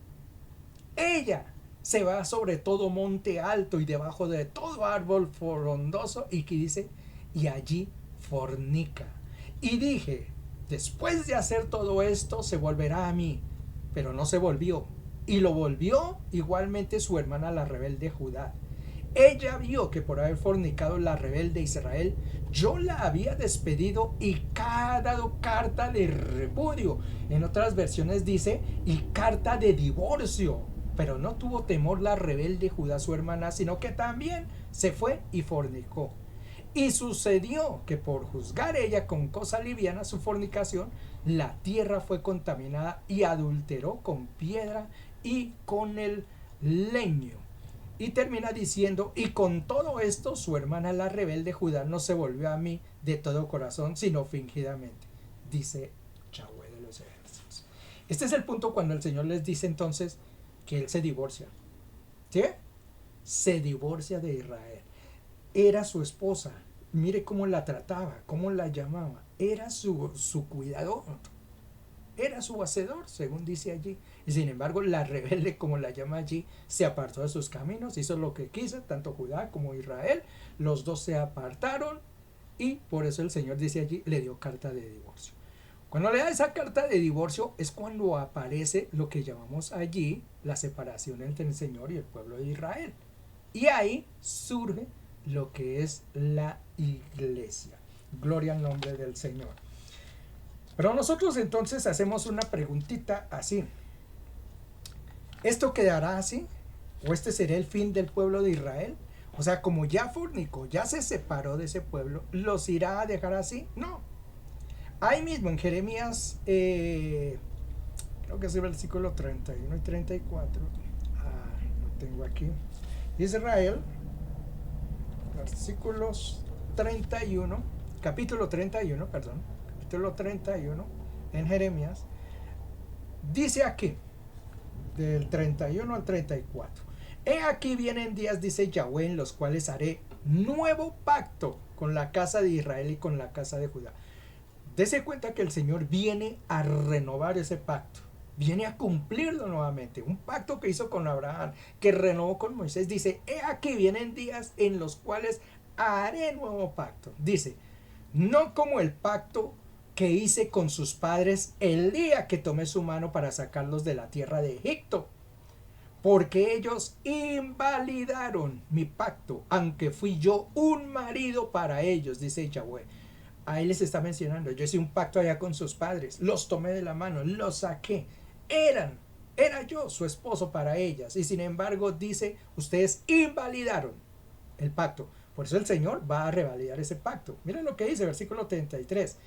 Ella se va sobre todo monte alto y debajo de todo árbol frondoso y que dice, y allí fornica. Y dije, después de hacer todo esto se volverá a mí, pero no se volvió. Y lo volvió igualmente su hermana la rebelde Judá. Ella vio que por haber fornicado la rebelde Israel, yo la había despedido y dado carta de repudio. En otras versiones dice, y carta de divorcio. Pero no tuvo temor la rebelde Judá su hermana, sino que también se fue y fornicó. Y sucedió que por juzgar ella con cosa liviana su fornicación, la tierra fue contaminada y adulteró con piedra y con el leño. Y termina diciendo, y con todo esto su hermana la rebelde Judá no se volvió a mí de todo corazón, sino fingidamente, dice Yahweh de los ejércitos. Este es el punto cuando el Señor les dice entonces que Él se divorcia. ¿Sí? Se divorcia de Israel. Era su esposa. Mire cómo la trataba, cómo la llamaba. Era su cuidador. Era su hacedor, según dice allí. Y sin embargo, la rebelde, como la llama allí, se apartó de sus caminos, hizo lo que quiso, tanto Judá como Israel. Los dos se apartaron y por eso el Señor dice allí, le dio carta de divorcio. Cuando le da esa carta de divorcio es cuando aparece lo que llamamos allí la separación entre el Señor y el pueblo de Israel. Y ahí surge lo que es la iglesia. Gloria al nombre del Señor. Pero nosotros entonces hacemos una preguntita así. ¿Esto quedará así? ¿O este será el fin del pueblo de Israel? O sea, como ya fornicó, ya se separó de ese pueblo, ¿los irá a dejar así? No. Ahí mismo en Jeremías, creo que es el versículo 31 y 34. Lo tengo aquí. Israel, versículos 31, capítulo 31, perdón, capítulo 31 en Jeremías, dice aquí, del 31 al 34, he aquí vienen días, dice Yahweh, en los cuales haré nuevo pacto con la casa de Israel y con la casa de Judá. Dese cuenta que el Señor viene a renovar ese pacto, viene a cumplirlo nuevamente, un pacto que hizo con Abraham, que renovó con Moisés. Dice, he aquí vienen días en los cuales haré nuevo pacto. Dice, no como el pacto que hice con sus padres el día que tomé su mano para sacarlos de la tierra de Egipto, porque ellos invalidaron mi pacto, aunque fui yo un marido para ellos, dice Yahweh. A él les está mencionando, yo hice un pacto allá con sus padres, los tomé de la mano, los saqué, era yo su esposo para ellas, y sin embargo dice, ustedes invalidaron el pacto. Por eso el Señor va a revalidar ese pacto. Miren lo que dice, versículo 33.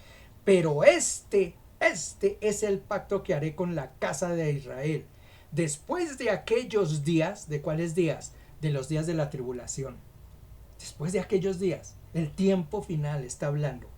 Pero este es el pacto que haré con la casa de Israel. Después de aquellos días, ¿de cuáles días? De los días de la tribulación. Después de aquellos días, el tiempo final está hablando.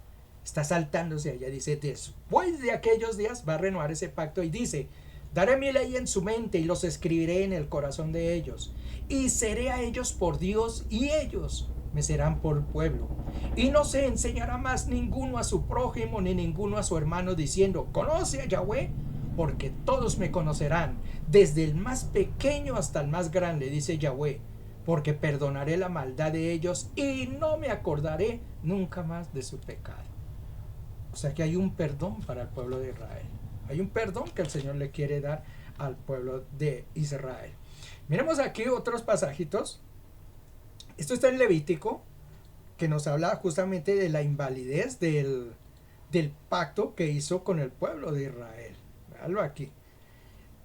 Está saltándose allá, dice, después de aquellos días va a renovar ese pacto y dice, daré mi ley en su mente y los escribiré en el corazón de ellos. Y seré a ellos por Dios y ellos me serán por pueblo. Y no se enseñará más ninguno a su prójimo ni ninguno a su hermano diciendo, conoce a Yahweh, porque todos me conocerán, desde el más pequeño hasta el más grande, dice Yahweh, porque perdonaré la maldad de ellos y no me acordaré nunca más de su pecado. O sea que hay un perdón para el pueblo de Israel. Hay un perdón que el Señor le quiere dar al pueblo de Israel. Miremos aquí otros pasajitos. Esto está en Levítico, que nos habla justamente de la invalidez del pacto que hizo con el pueblo de Israel. Véanlo aquí.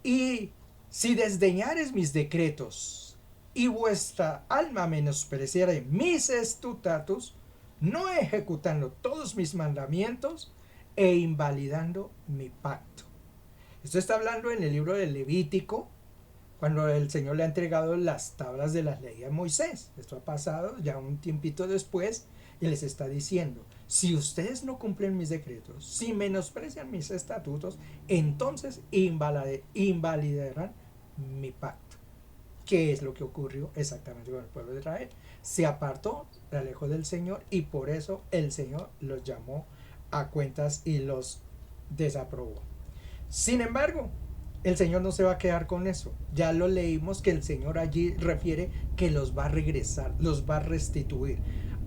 Y si desdeñares mis decretos y vuestra alma menospreciare mis estatutos, no ejecutando todos mis mandamientos e invalidando mi pacto. Esto está hablando en el libro del Levítico, cuando el Señor le ha entregado las tablas de las leyes a Moisés. Esto ha pasado ya un tiempito después y les está diciendo, si ustedes no cumplen mis decretos, si menosprecian mis estatutos, entonces invalidarán mi pacto. ¿Qué es lo que ocurrió exactamente con el pueblo de Israel? Se apartó, se alejó del Señor y por eso el Señor los llamó a cuentas y los desaprobó. Sin embargo, el Señor no se va a quedar con eso. Ya lo leímos que el Señor allí refiere que los va a regresar, los va a restituir.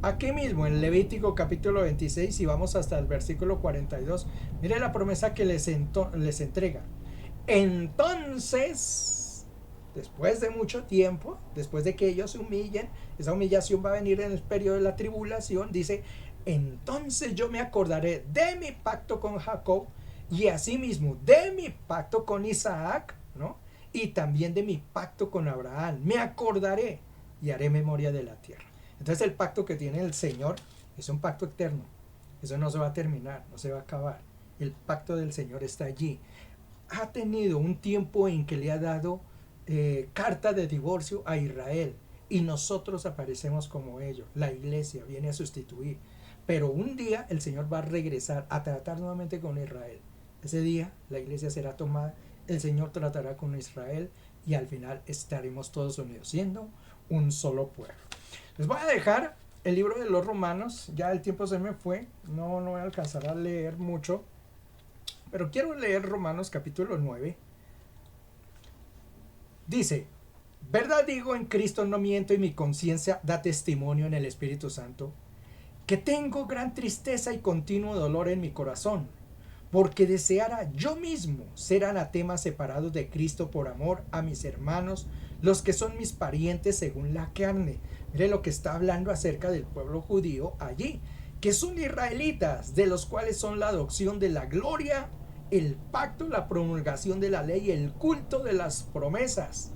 Aquí mismo en Levítico capítulo 26, y vamos hasta el versículo 42, mire la promesa que les entrega. Entonces, después de mucho tiempo, después de que ellos se humillen, esa humillación va a venir en el periodo de la tribulación, dice, entonces yo me acordaré de mi pacto con Jacob y asimismo de mi pacto con Isaac, ¿no? Y también de mi pacto con Abraham. Me acordaré y haré memoria de la tierra. Entonces el pacto que tiene el Señor es un pacto eterno. Eso no se va a terminar, no se va a acabar. El pacto del Señor está allí. Ha tenido un tiempo en que le ha dado carta de divorcio a Israel y nosotros aparecemos como ellos. La iglesia viene a sustituir. Pero un día el Señor va a regresar a tratar nuevamente con Israel. Ese día la iglesia será tomada, el Señor tratará con Israel y al final estaremos todos unidos, siendo un solo pueblo. Les voy a dejar el libro de los Romanos, ya el tiempo se me fue, no voy a alcanzar a leer mucho, pero quiero leer Romanos capítulo 9. Dice, verdad digo, en Cristo no miento y mi conciencia da testimonio en el Espíritu Santo, que tengo gran tristeza y continuo dolor en mi corazón, porque deseara yo mismo ser anatema separado de Cristo por amor a mis hermanos, los que son mis parientes según la carne. Mire lo que está hablando acerca del pueblo judío allí, que son israelitas, de los cuales son la adopción de la gloria, el pacto, la promulgación de la ley, el culto de las promesas.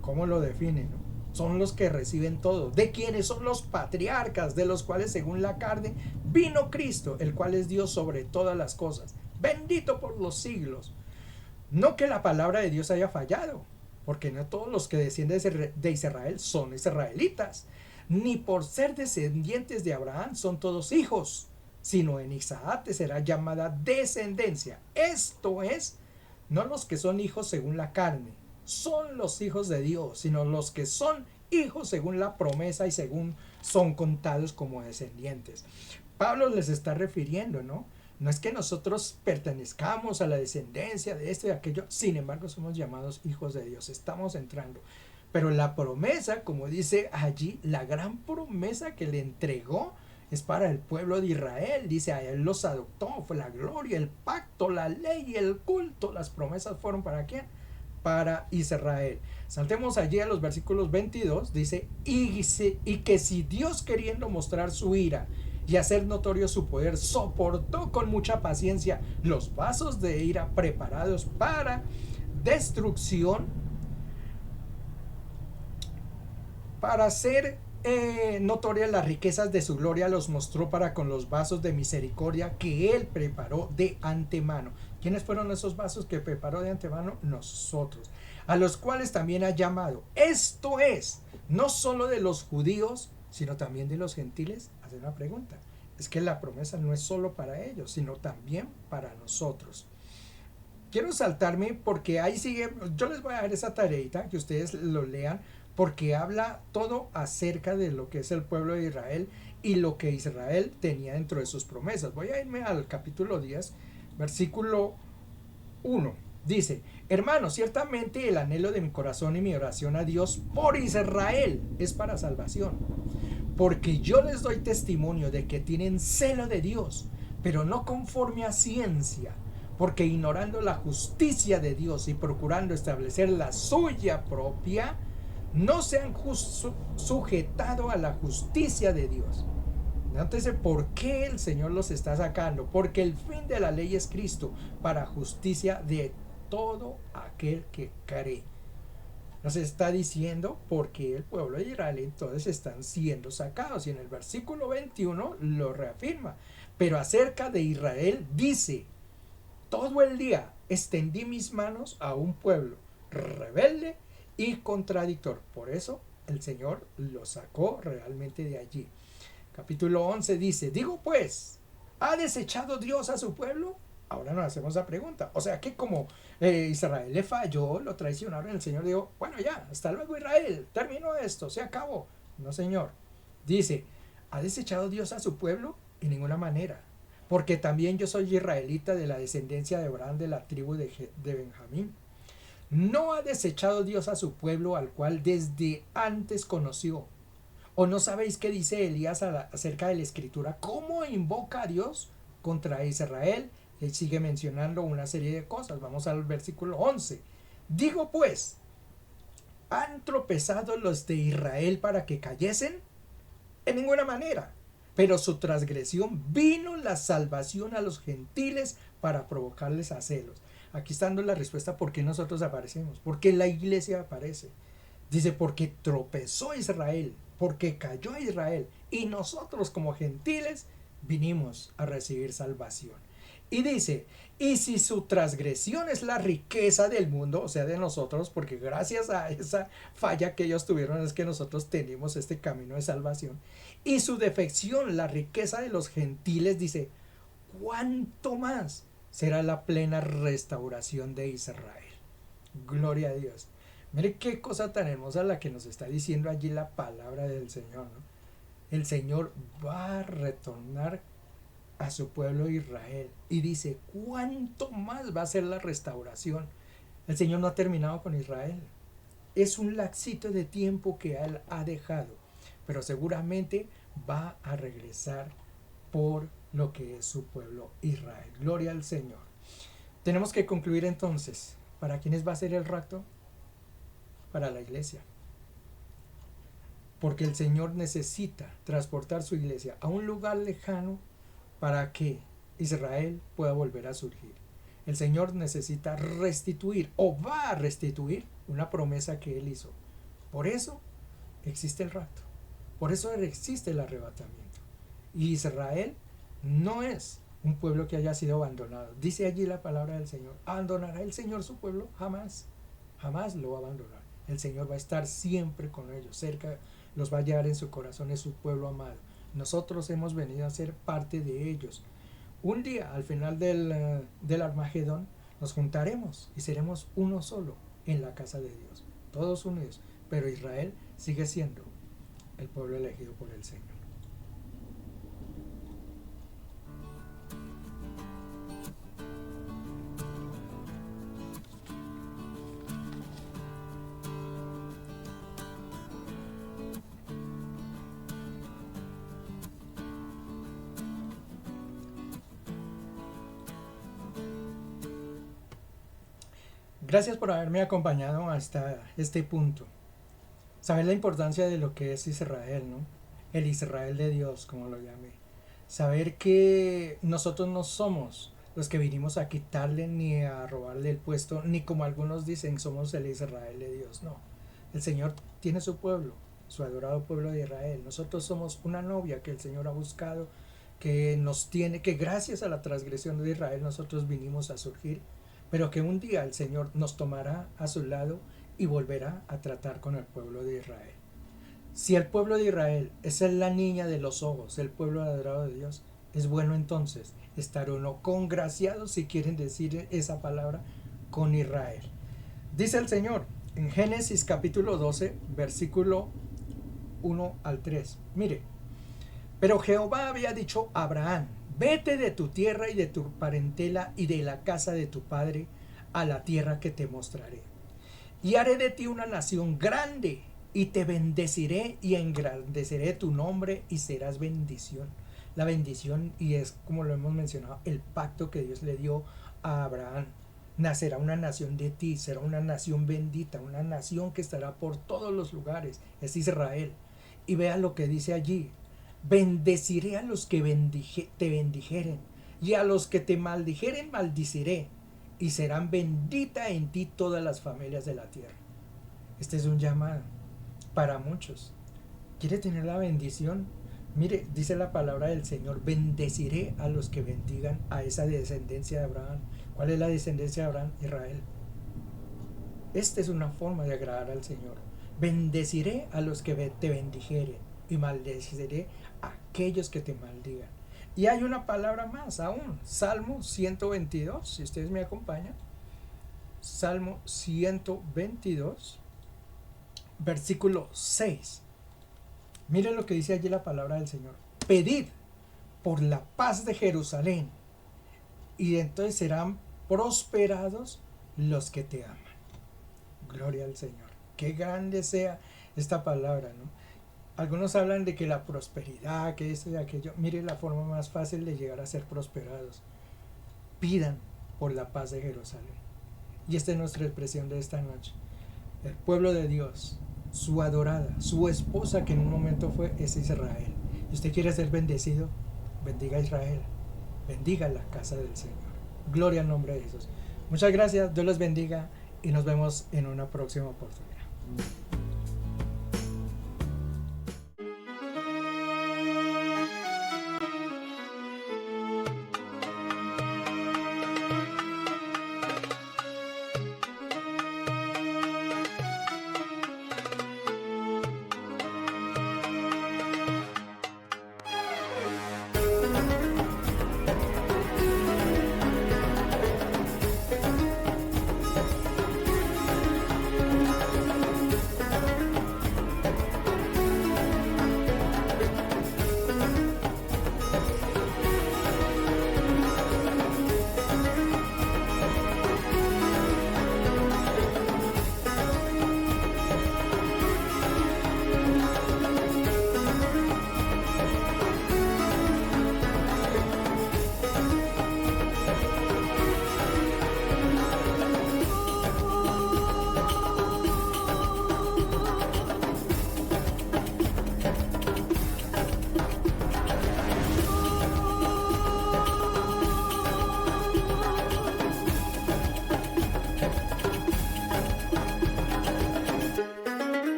¿Cómo lo definen, no? Son los que reciben todo, de quienes son los patriarcas, de los cuales según la carne vino Cristo, el cual es Dios sobre todas las cosas, bendito por los siglos. No que la palabra de Dios haya fallado, porque no todos los que descienden de Israel son israelitas, ni por ser descendientes de Abraham son todos hijos, sino en Isaac te será llamada descendencia. Esto es, no los que son hijos según la carne, son los hijos de Dios, sino los que son hijos según la promesa y según son contados como descendientes. Pablo les está refiriendo, ¿no? No es que nosotros pertenezcamos a la descendencia de esto y aquello, sin embargo somos llamados hijos de Dios, estamos entrando. Pero la promesa, como dice allí, la gran promesa que le entregó es para el pueblo de Israel. Dice, a él los adoptó, fue la gloria, el pacto, la ley, el culto, las promesas fueron ¿para quién? para Israel. Saltemos allí a los versículos 22, dice, y que si Dios, queriendo mostrar su ira y hacer notorio su poder, soportó con mucha paciencia los vasos de ira preparados para destrucción, para hacer notorias las riquezas de su gloria, los mostró para con los vasos de misericordia que él preparó de antemano. ¿Quiénes fueron esos vasos que preparó de antemano? Nosotros, a los cuales también ha llamado. Esto es, no solo de los judíos, sino también de los gentiles. Hace una pregunta. Es que la promesa no es solo para ellos, sino también para nosotros. Quiero saltarme porque ahí sigue, yo les voy a dar esa tareita, que ustedes lo lean, porque habla todo acerca de lo que es el pueblo de Israel y lo que Israel tenía dentro de sus promesas. Voy a irme al capítulo 10, versículo 1. Dice, hermanos, ciertamente el anhelo de mi corazón y mi oración a Dios por Israel es para salvación, porque yo les doy testimonio de que tienen celo de Dios, pero no conforme a ciencia, porque ignorando la justicia de Dios y procurando establecer la suya propia, no se han sujetado a la justicia de Dios. Entonces, ¿por qué el Señor los está sacando? Porque el fin de la ley es Cristo, para justicia de todo aquel que cree. Nos está diciendo por qué el pueblo de Israel entonces están siendo sacados. Y en el versículo 21 lo reafirma. Pero acerca de Israel dice, todo el día extendí mis manos a un pueblo rebelde y contradictor. Por eso el Señor lo sacó realmente de allí. Capítulo 11 dice, digo pues, ¿ha desechado Dios a su pueblo? Ahora nos hacemos la pregunta. O sea que como Israel le falló, lo traicionaron, el Señor dijo, bueno ya, hasta luego Israel, terminó esto, se acabó. No, Señor. Dice, ¿ha desechado Dios a su pueblo? En ninguna manera. Porque también yo soy israelita de la descendencia de Abraham, de la tribu de Benjamín. No ha desechado Dios a su pueblo, al cual desde antes conoció. ¿O no sabéis qué dice Elías acerca de la escritura? ¿Cómo invoca a Dios contra Israel? Él sigue mencionando una serie de cosas. Vamos al versículo 11. Digo pues, ¿han tropezado los de Israel para que cayesen? En ninguna manera. Pero su transgresión vino la salvación a los gentiles para provocarles a celos. Aquí está dando la respuesta por qué nosotros aparecemos, por qué la iglesia aparece. Dice, porque tropezó Israel, porque cayó Israel, y nosotros como gentiles vinimos a recibir salvación. Y dice, y si su transgresión es la riqueza del mundo, o sea, de nosotros, porque gracias a esa falla que ellos tuvieron es que nosotros tenemos este camino de salvación, y su defección, la riqueza de los gentiles, dice, ¿cuánto más será la plena restauración de Israel? Gloria a Dios. Mire qué cosa tan hermosa la que nos está diciendo allí la palabra del Señor, ¿no? El Señor va a retornar a su pueblo Israel y dice, ¿cuánto más va a ser la restauración? El Señor no ha terminado con Israel. Es un lapsito de tiempo que Él ha dejado, pero seguramente va a regresar por lo que es su pueblo Israel. Gloria al Señor. Tenemos que concluir entonces. ¿Para quiénes va a ser el rapto? Para la iglesia. Porque el Señor necesita transportar su iglesia a un lugar lejano para que Israel pueda volver a surgir. El Señor necesita restituir o va a restituir una promesa que Él hizo. Por eso existe el rapto. Por eso existe el arrebatamiento. Y Israel no es un pueblo que haya sido abandonado. Dice allí la palabra del Señor. ¿Abandonará el Señor su pueblo? Jamás. Jamás lo va a abandonar. El Señor va a estar siempre con ellos, cerca, los va a llevar en su corazón, es su pueblo amado. Nosotros hemos venido a ser parte de ellos. Un día, al final del Armagedón, nos juntaremos y seremos uno solo en la casa de Dios, todos unidos. Pero Israel sigue siendo el pueblo elegido por el Señor. Gracias por haberme acompañado hasta este punto. Saber la importancia de lo que es Israel, ¿no? El Israel de Dios, como lo llamé. Saber que nosotros no somos los que vinimos a quitarle ni a robarle el puesto, ni como algunos dicen, somos el Israel de Dios. No. El Señor tiene su pueblo, su adorado pueblo de Israel. Nosotros somos una novia que el Señor ha buscado, que nos tiene, que gracias a la transgresión de Israel nosotros vinimos a surgir, pero que un día el Señor nos tomará a su lado y volverá a tratar con el pueblo de Israel. Si el pueblo de Israel es la niña de los ojos, el pueblo adorado de Dios, es bueno entonces estar uno congraciado, si quieren decir esa palabra, con Israel. Dice el Señor en Génesis capítulo 12, versículo 1 al 3. Mire, pero Jehová había dicho a Abraham, vete de tu tierra y de tu parentela y de la casa de tu padre a la tierra que te mostraré. Y haré de ti una nación grande, y te bendeciré y engrandeceré tu nombre y serás bendición. La bendición, y es como lo hemos mencionado, el pacto que Dios le dio a Abraham. Nacerá una nación de ti, será una nación bendita, una nación que estará por todos los lugares. Es Israel. Y vea lo que dice allí. Bendeciré a los que te bendijeren, y a los que te maldijeren maldiciré, y serán benditas en ti todas las familias de la tierra. Este es un llamado para muchos. ¿Quiere tener la bendición? Mire, dice la palabra del Señor, bendeciré a los que bendigan a esa descendencia de Abraham. ¿Cuál es la descendencia de Abraham? Israel. Esta es una forma de agradar al Señor. Bendeciré a los que te bendijeren y maldeciré a aquellos que te maldigan. Y hay una palabra más aún, Salmo 122, si ustedes me acompañan. Salmo 122, versículo 6. Miren lo que dice allí la palabra del Señor. Pedid por la paz de Jerusalén, y entonces serán prosperados los que te aman. Gloria al Señor. Qué grande sea esta palabra, ¿no? Algunos hablan de que la prosperidad, que esto y aquello. Mire la forma más fácil de llegar a ser prosperados. Pidan por la paz de Jerusalén. Y esta es nuestra expresión de esta noche. El pueblo de Dios, su adorada, su esposa que en un momento fue, es Israel. Y usted quiere ser bendecido, bendiga a Israel, bendiga la casa del Señor. Gloria al nombre de Jesús. Muchas gracias, Dios los bendiga y nos vemos en una próxima oportunidad.